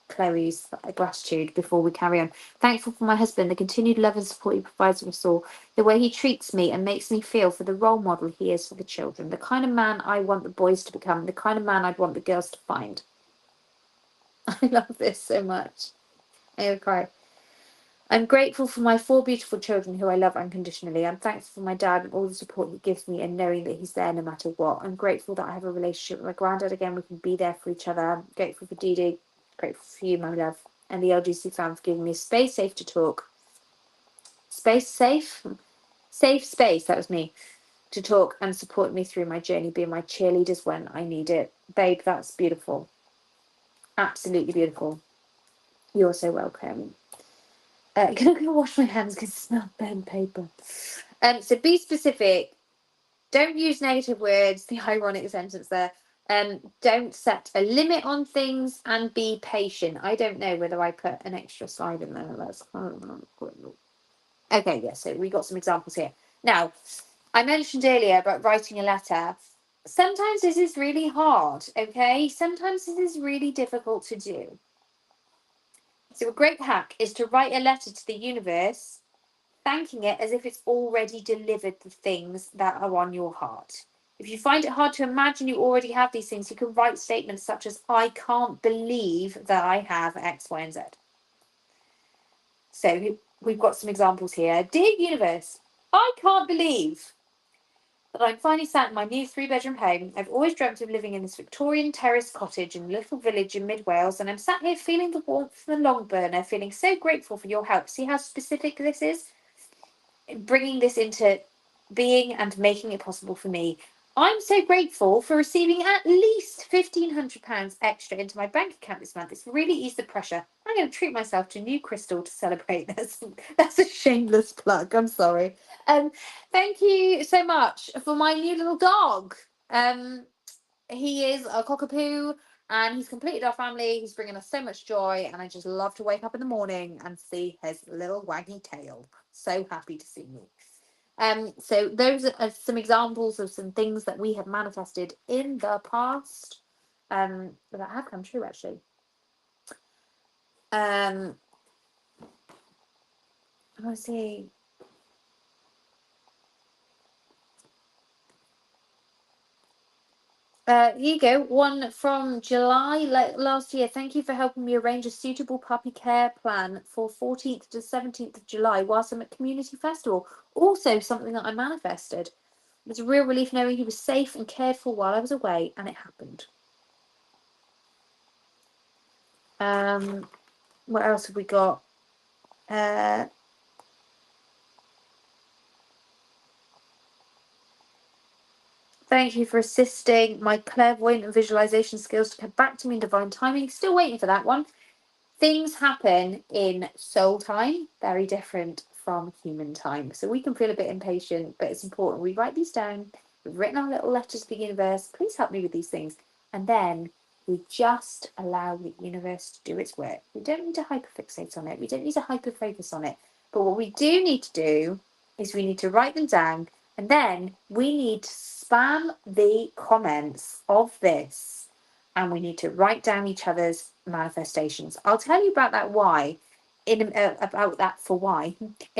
Chloe's gratitude before we carry on. Thankful for my husband, the continued love and support he provides for us all, the way he treats me and makes me feel, for the role model he is for the children, the kind of man I want the boys to become, the kind of man I'd want the girls to find. I love this so much. I will cry. I'm grateful for my 4 beautiful children who I love unconditionally. I'm thankful for my dad and all the support he gives me and knowing that he's there no matter what. I'm grateful that I have a relationship with my granddad again. We can be there for each other. I'm grateful for Dee Dee. Grateful for you, my love. And the LGC fam for giving me a space safe to talk. Space safe? Safe space, that was me. To talk and support me through my journey, being my cheerleaders when I need it. Babe, that's beautiful. Absolutely beautiful. You're so welcome. Can I go wash my hands because it smells burnt paper? So be specific. Don't use negative words. The ironic sentence there. Don't set a limit on things and be patient. I don't know whether I put an extra slide in there. Okay, yeah, so we got some examples here. Now, I mentioned earlier about writing a letter. Sometimes this is really hard, okay? Sometimes this is really difficult to do. So a great hack is to write a letter to the universe, thanking it as if it's already delivered the things that are on your heart. If you find it hard to imagine you already have these things, you can write statements such as, I can't believe that I have X, Y, and Z. So we've got some examples here. Dear universe, I can't believe that I'm finally sat in my new 3-bedroom home. I've always dreamt of living in this Victorian terrace cottage in a little village in mid Wales, and I'm sat here feeling the warmth from the long burner, feeling so grateful for your help. See how specific this is? Bringing this into being and making it possible for me. I'm so grateful for receiving at least £1,500 extra into my bank account this month. It's really eased the pressure. I'm going to treat myself to a new crystal to celebrate this. That's a shameless plug. I'm sorry. Thank you so much for my new little dog. He is a cockapoo and he's completed our family. He's bringing us so much joy, and I just love to wake up in the morning and see his little waggy tail. So happy to see you. So those are some examples of some things that we have manifested in the past that have come true, actually. Let's see. Here you go. One from July last year. Thank you for helping me arrange a suitable puppy care plan for 14th to 17th of July whilst I'm at Community Festival. Also something that I manifested. It was a real relief knowing he was safe and cared for while I was away, and it happened. What else have we got? Thank you for assisting my clairvoyant and visualization skills to come back to me in divine timing. Still waiting for that one. Things happen in soul time, very different from human time. So we can feel a bit impatient, but it's important we write these down. We've written our little letters to the universe. Please help me with these things. And then we just allow the universe to do its work. We don't need to hyperfixate on it. We don't need to hyperfocus on it. But what we do need to do is we need to write them down, and then we need to spam the comments of this, and we need to write down each other's manifestations. I'll tell you about that why in a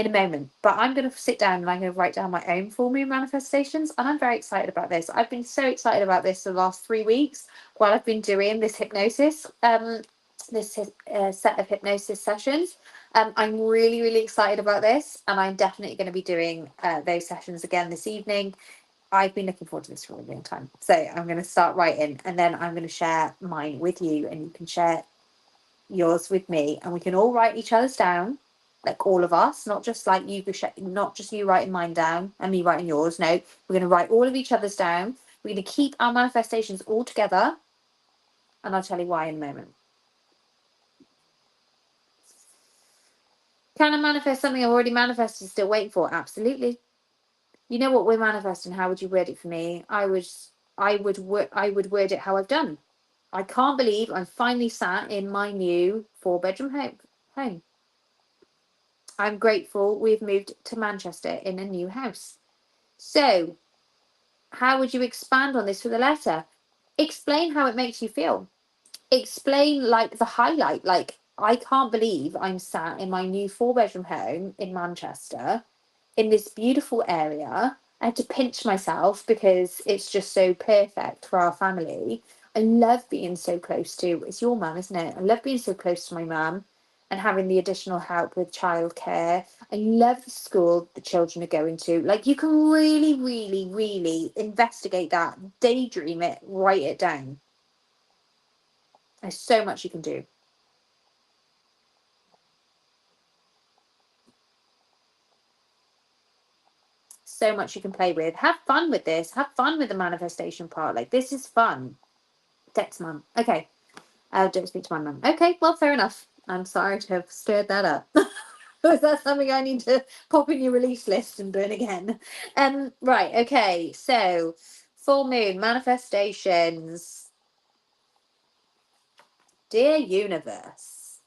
moment, but I'm going to sit down and I'm going to write down my own full moon manifestations, and I'm very excited about this. I've been so excited about this the last 3 weeks while I've been doing this hypnosis, set of hypnosis sessions. I'm really excited about this, and I'm definitely going to be doing those sessions again this evening. I've been looking forward to this for a really long time. So I'm going to start writing, and then I'm going to share mine with you, and you can share yours with me, and we can all write each other's down, like all of us, not just like you, not just you writing mine down and me writing yours. No, we're going to write all of each other's down. We're going to keep our manifestations all together, and I'll tell you why in a moment. Can I manifest something I've already manifested, still waiting for? Absolutely. You know what we're manifesting. How would you word it for me? I would word it how I've done. I can't believe I'm finally sat in my new 4-bedroom home. I'm grateful we've moved to Manchester in a new house. So, how would you expand on this with a letter? Explain how it makes you feel. Explain like the highlight, like I can't believe I'm sat in my new 4-bedroom home in Manchester in this beautiful area. I had to pinch myself because it's just so perfect for our family. I love being so close to, it's your mum, isn't it? I love being so close to my mum and having the additional help with childcare. I love the school the children are going to. Like, you can really, really, really investigate that, daydream it, write it down. There's so much you can do. So much you can play with. Have fun with this. Have fun with the manifestation part. Like, this is fun. Text mum. Okay. Don't speak to my mum. Okay, well, fair enough. I'm sorry to have stirred that up. Is that something I need to pop in your release list and burn again? Right, okay. So, full moon, manifestations. Dear universe.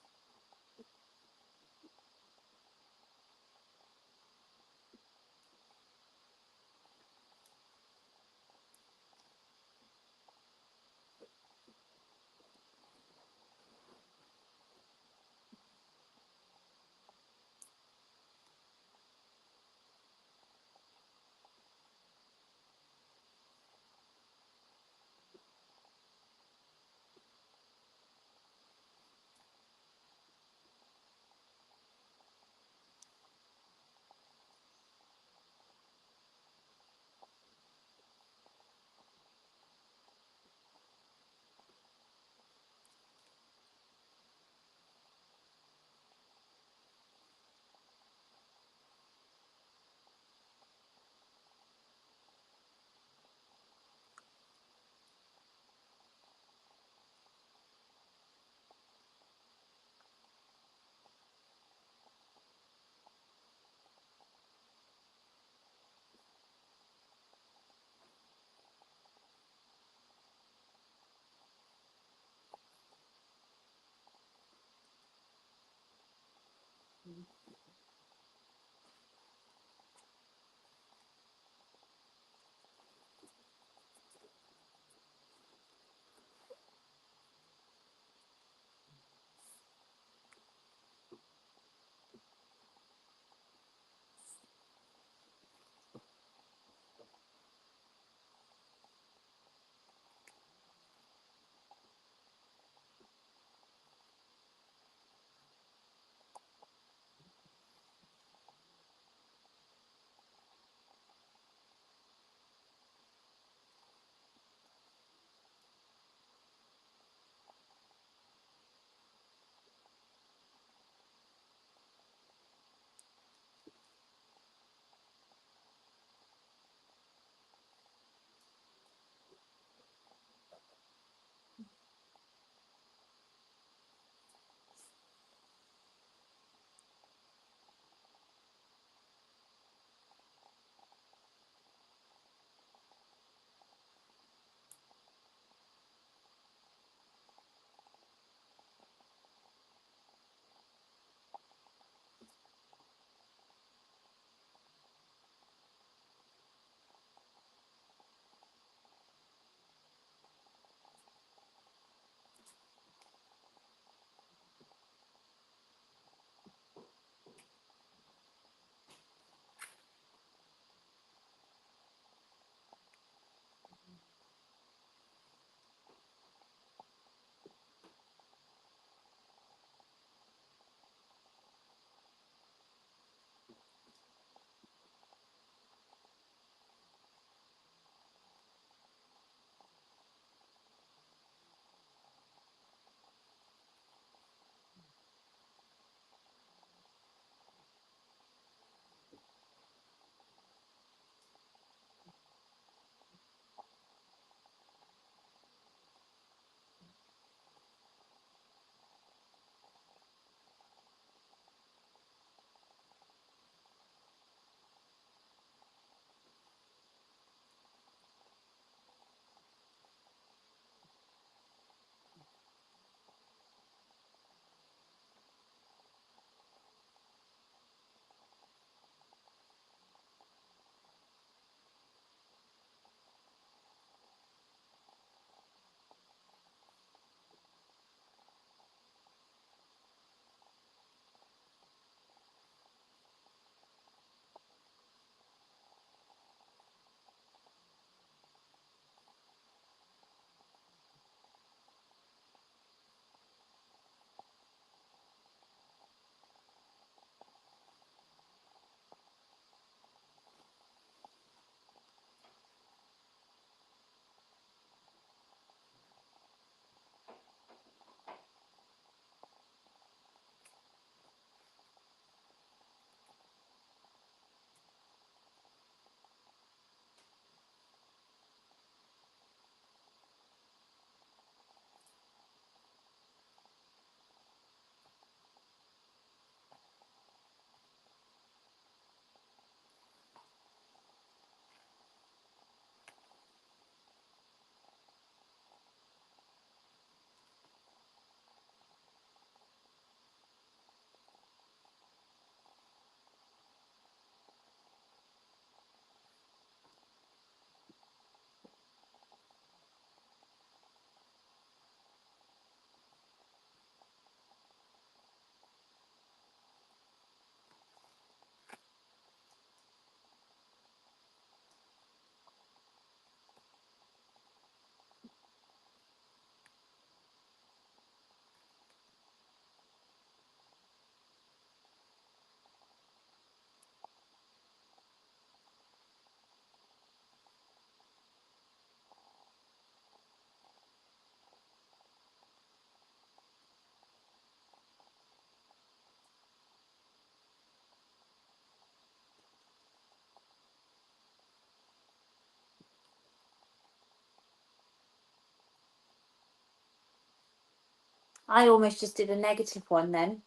I almost just did a negative one then.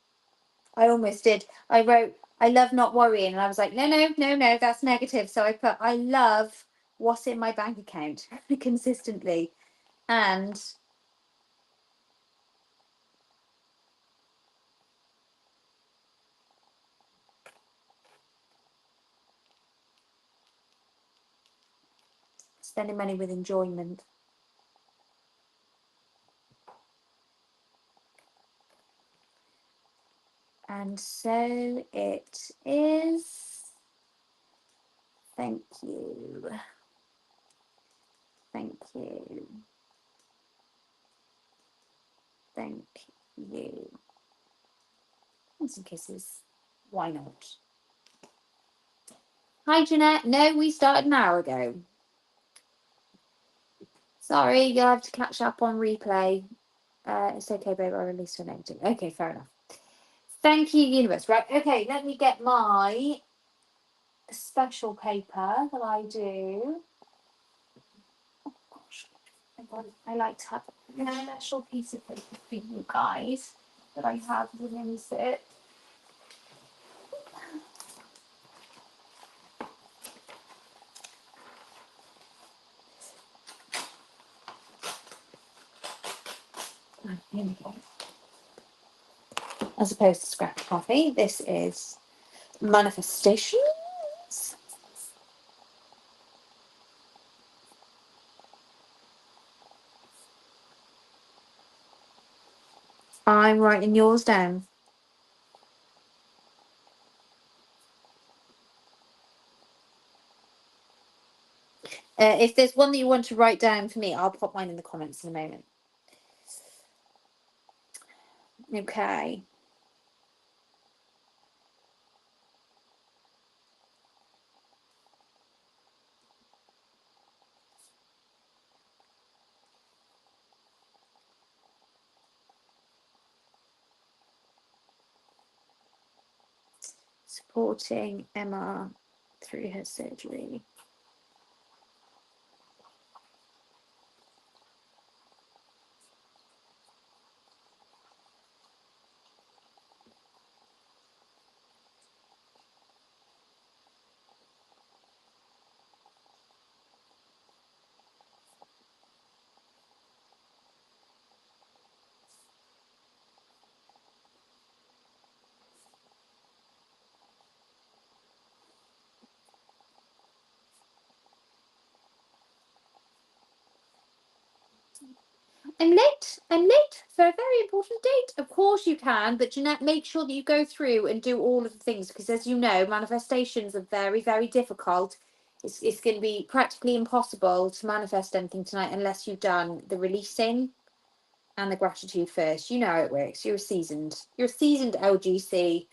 I almost did. I wrote, I love not worrying. And I was like, no, that's negative. So I put, I love what's in my bank account consistently. And spending money with enjoyment. And so it is. Thank you. Thank you. Thank you. And some kisses. Why not? Hi, Jeanette. No, we started an hour ago. Sorry, you'll have to catch up on replay. It's okay, babe. I released your negative. Okay, fair enough. Thank you, universe. Right, okay, let me get my special paper that I do. Oh gosh, I like to have a special piece of paper for you guys that I have within it. Here we go. As opposed to scrap coffee, this is manifestations. I'm writing yours down. If there's one that you want to write down for me, I'll pop mine in the comments in a moment. Okay. Supporting Emma through her surgery. I'm late for a very important date. Of course you can, but Jeanette, make sure that you go through and do all of the things because, as you know, manifestations are very, very difficult. It's going to be practically impossible to manifest anything tonight unless you've done the releasing and the gratitude first. You know how it works. You're a seasoned LGC,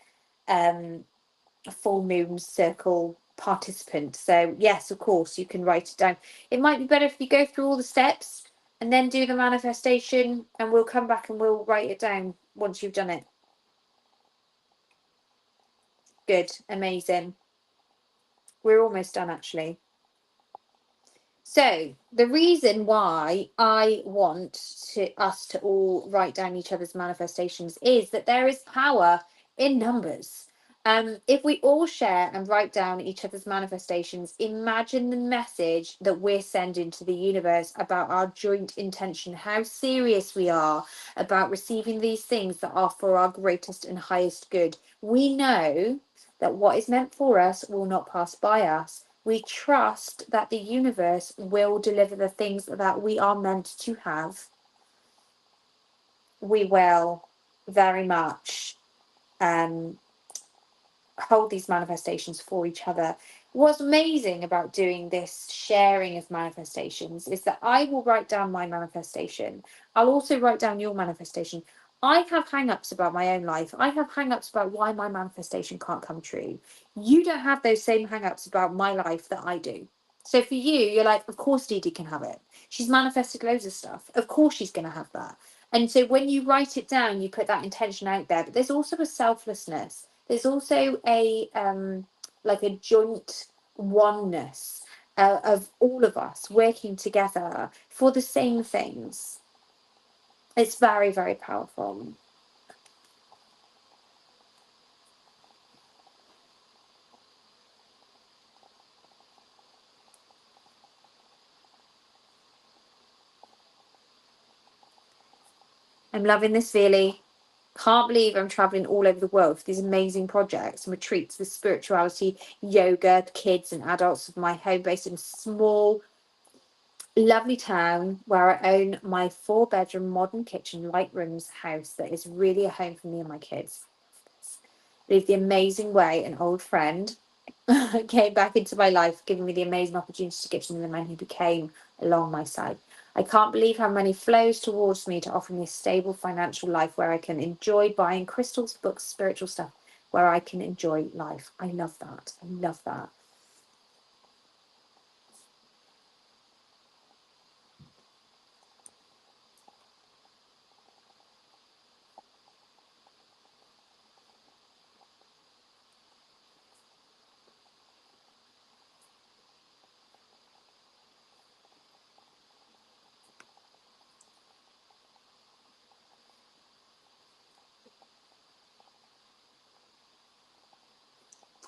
full moon circle participant. So yes, of course, you can write it down. It might be better if you go through all the steps and then do the manifestation, and we'll come back and we'll write it down once you've done it. Good, amazing. We're almost done, actually. So the reason why I want us to all write down each other's manifestations is that there is power in numbers. If we all share and write down each other's manifestations, imagine the message that we're sending to the universe about our joint intention, how serious we are about receiving these things that are for our greatest and highest good. We know that what is meant for us will not pass by us. We trust that the universe will deliver the things that we are meant to have. We will very much hold these manifestations for each other. What's amazing about doing this sharing of manifestations is that I will write down my manifestation. I'll also write down your manifestation. I have hang-ups about my own life. I have hang-ups about why my manifestation can't come true. You don't have those same hang-ups about my life that I do. So for you, you're like, of course Dee Dee can have it. She's manifested loads of stuff. Of course she's going to have that. And so when you write it down, you put that intention out there. But there's also a selflessness. There's also a like a joint oneness of all of us working together for the same things. It's very, very powerful. I'm loving this, Veely. Can't believe I'm traveling all over the world for these amazing projects and retreats with spirituality, yoga, kids and adults with my home based in a small, lovely town where I own my 4-bedroom modern kitchen, light rooms house that is really a home for me and my kids. Believe the amazing way an old friend came back into my life, giving me the amazing opportunity to get to know the man who became along my side. I can't believe how money flows towards me to offer me a stable financial life where I can enjoy buying crystals, books, spiritual stuff, where I can enjoy life. I love that. I love that.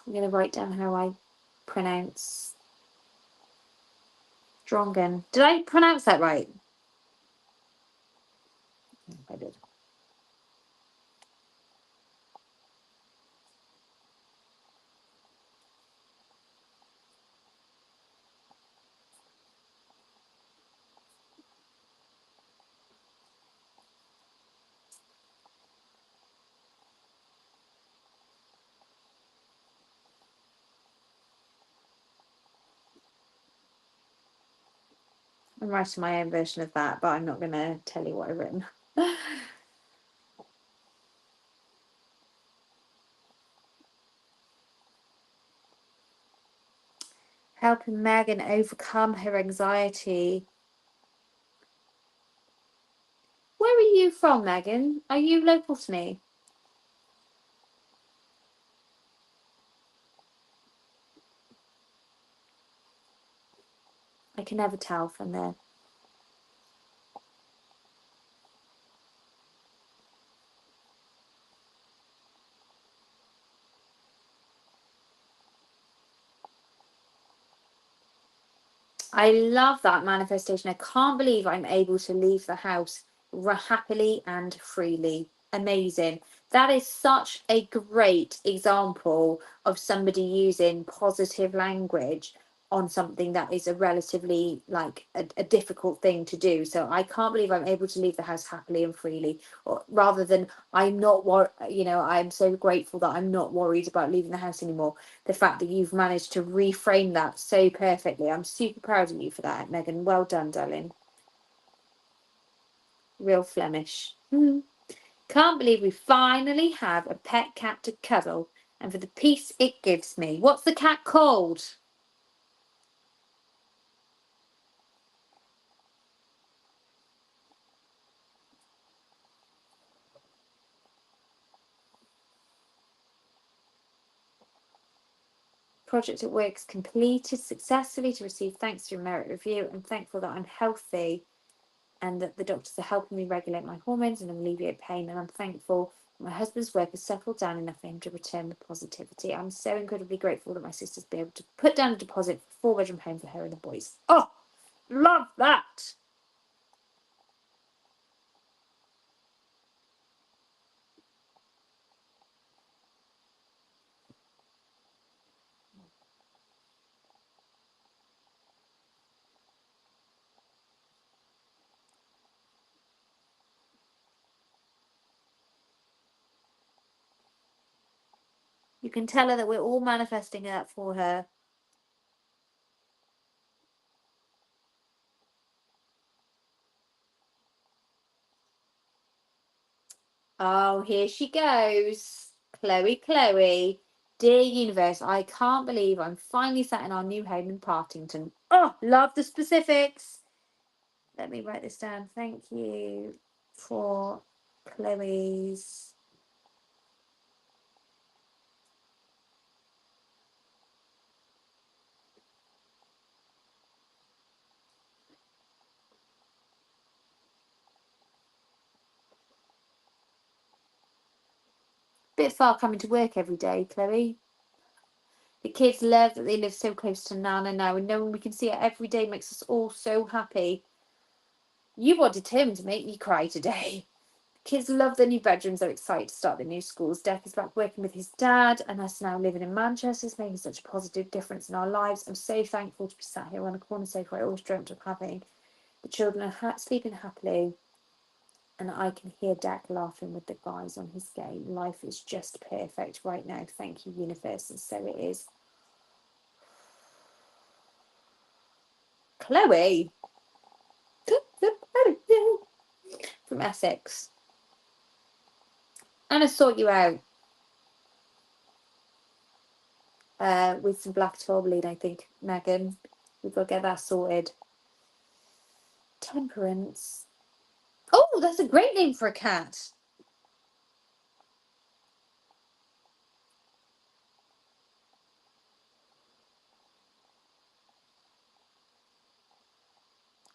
I'm going to write down how I pronounce Drongen. Did I pronounce that right? I did. I'm writing my own version of that, but I'm not going to tell you what I've written. Helping Megan overcome her anxiety. Where are you from, Megan? Are you local to me? I can never tell from there. I love that manifestation. I can't believe I'm able to leave the house happily and freely. Amazing. That is such a great example of somebody using positive language on something that is a relatively like a difficult thing to do. So I can't believe I'm able to leave the house happily and freely, or rather than I'm not I'm so grateful that I'm not worried about leaving the house anymore. The fact that you've managed to reframe that so perfectly. I'm super proud of you for that, Megan. Well done, darling. Real Flemish. Can't believe we finally have a pet cat to cuddle and for the peace it gives me. What's the cat called? Project at work's completed successfully to receive thanks through merit review. I'm thankful that I'm healthy and that the doctors are helping me regulate my hormones and alleviate pain. And I'm thankful my husband's work has settled down enough for him to return with positivity. I'm so incredibly grateful that my sister's been able to put down a deposit for a 4-bedroom home for her and the boys. Oh, love that. You can tell her that we're all manifesting that for her. Oh, here she goes. Chloe. Dear universe, I can't believe I'm finally sat in our new home in Partington. Oh, love the specifics. Let me write this down. Thank you for Chloe's. bit far coming to work every day, Chloe. The kids love that they live so close to Nana now, and knowing we can see it every day makes us all so happy. You are determined to make me cry today. Kids love their new bedrooms. They're excited to start their new schools. Deck is back working with his dad, and us now living in Manchester is making such a positive difference in our lives. I'm so thankful to be sat here on a corner sofa I always dreamt of having. The children are sleeping happily, and I can hear Deck laughing with the guys on his game. Life is just perfect right now. Thank you, universe, and so it is. Chloe from Essex. Anna sort you out with some black tourmaline, I think, Megan. We've got to get that sorted. Temperance. Oh, that's a great name for a cat.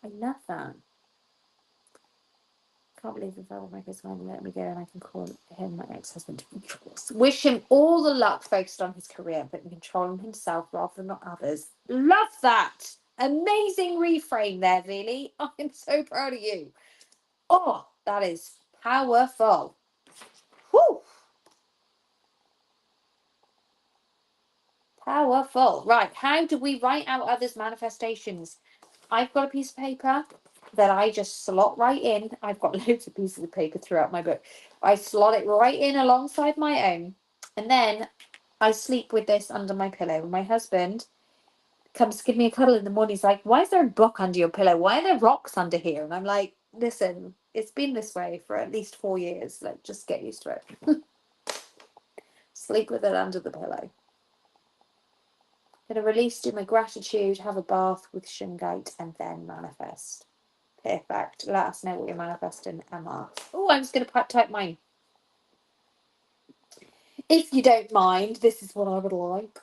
I love that. Can't believe the fellow makers going to let me go and I can call him my ex-husband. Wish him all the luck focused on his career, but controlling himself rather than others. Love that. Amazing reframe there, really. I'm so proud of you. Oh, that is powerful. Whew. Powerful. Right, how do we write out others' manifestations? I've got a piece of paper that I just slot right in. I've got loads of pieces of paper throughout my book. I slot it right in alongside my own. And then I sleep with this under my pillow. My husband comes to give me a cuddle in the morning. He's like, why is there a book under your pillow? Why are there rocks under here? And I'm like, listen, it's been this way for at least 4 years. Like, just get used to it. Sleep with it under the pillow. Going to release, do my gratitude, have a bath with shungite, and then manifest. Perfect. Let us know what you're manifesting, Emma. Oh, I'm just going to type mine. If you don't mind, this is what I would like.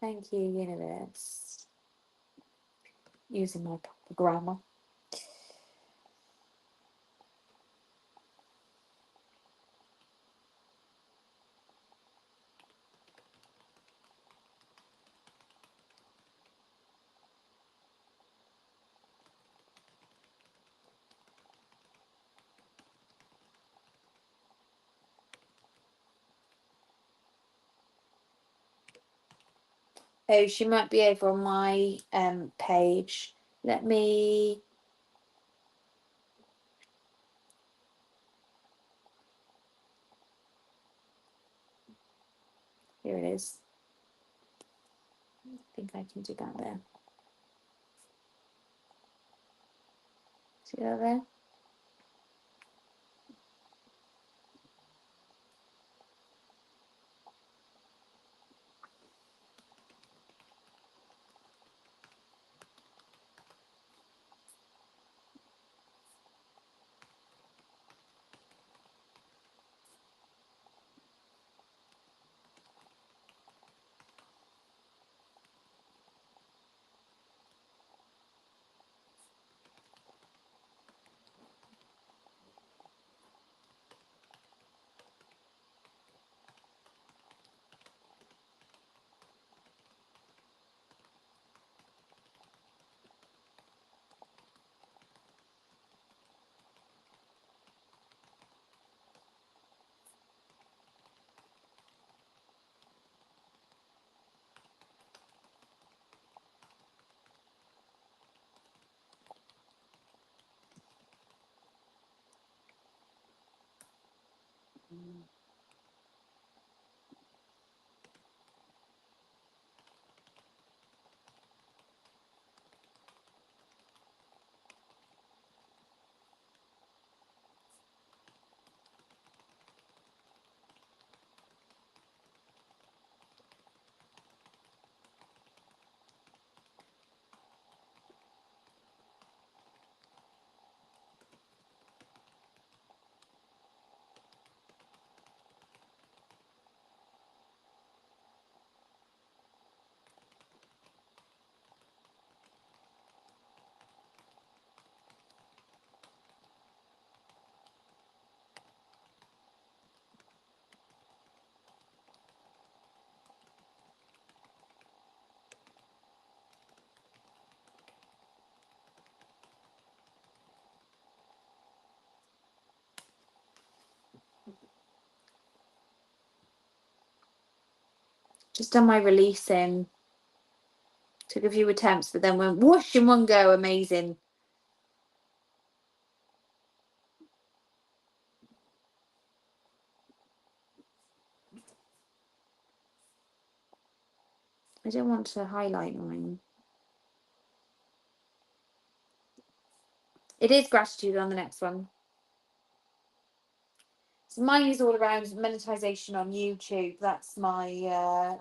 Thank you, universe. Using my proper grammar. Oh, she might be over on my page. Let me... Here it is. I think I can do that there. See that there? Just done my releasing. Took a few attempts, but then went whoosh in one go. Amazing. I don't want to highlight mine. It is gratitude on the next one. So mine is all around monetization on YouTube. That's my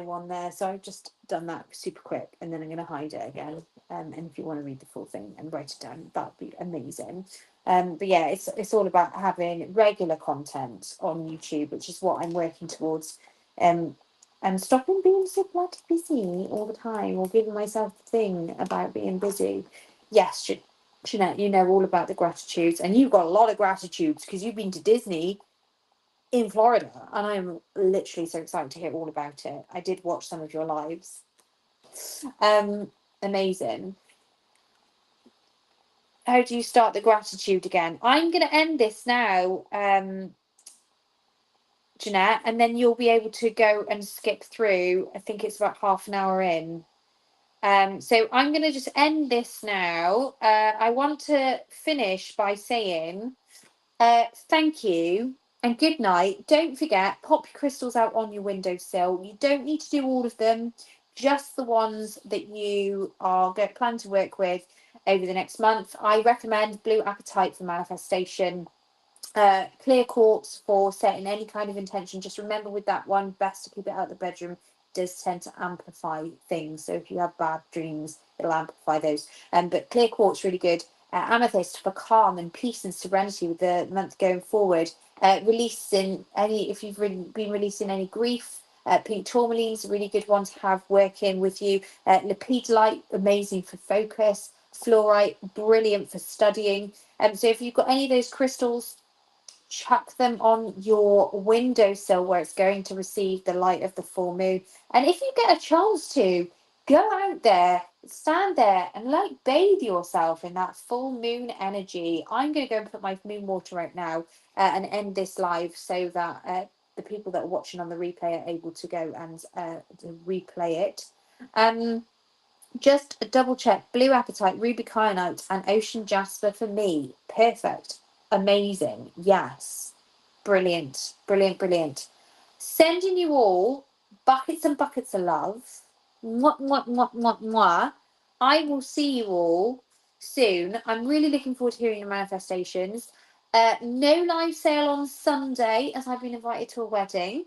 one there. So I've just done that super quick, and then I'm going to hide it again. And if you want to read the full thing and write it down, that'd be amazing. But yeah, it's all about having regular content on YouTube, which is what I'm working towards. And stopping being so bloody busy all the time, or giving myself the thing about being busy. Yes, Jeanette, you know all about the gratitudes, and you've got a lot of gratitudes because you've been to Disney in Florida, and I'm literally so excited to hear all about it. I did watch some of your lives. Amazing. How do you start the gratitude again? I'm going to end this now, Jeanette, and then you'll be able to go and skip through. I think it's about half an hour in. So I'm going to just end this now. I want to finish by saying thank you and good night. Don't forget, pop your crystals out on your windowsill. You don't need to do all of them, just the ones that you are going to plan to work with over the next month. I recommend blue apatite for manifestation. Clear quartz for setting any kind of intention. Just remember with that one, best to keep it out of the bedroom. It does tend to amplify things. So if you have bad dreams, it'll amplify those. But clear quartz really good. Amethyst for calm and peace and serenity with the month going forward. Releasing any, if you've been releasing any grief. Pink tourmaline's a really good one to have working with you. Lepidolite, amazing for focus. Fluorite, brilliant for studying. So if you've got any of those crystals, chuck them on your windowsill where it's going to receive the light of the full moon. And if you get a chance to, go out there, stand there and like bathe yourself in that full moon energy. I'm going to go and put my moon water out now and end this live so that the people that are watching on the replay are able to go and replay it. Just a double check. Blue apatite, ruby kyanite, and ocean jasper for me. Perfect. Amazing. Yes. Brilliant. Brilliant. Brilliant. Sending you all buckets and buckets of love. Mwah, mwah, mwah, mwah, mwah. I will see you all soon. I'm really looking forward to hearing your manifestations. No live sale on Sunday, as I've been invited to a wedding,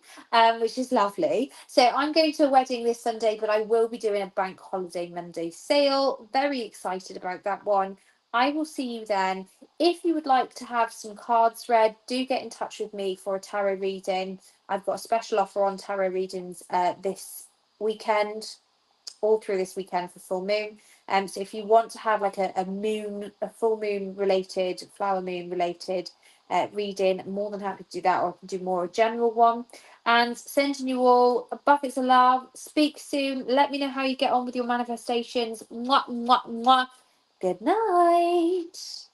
which is lovely. So I'm going to a wedding this Sunday, but I will be doing a bank holiday Monday sale. Very excited about that one. I will see you then. If you would like to have some cards read, do get in touch with me for a tarot reading. I've got a special offer on tarot readings this weekend, all through this weekend for full moon. So if you want to have like a full moon related, flower moon related reading, I'm more than happy to do that, or I can do more a general one. And sending you all buckets of love. Speak soon. Let me know how you get on with your manifestations. Mwah, mwah, mwah. Good night.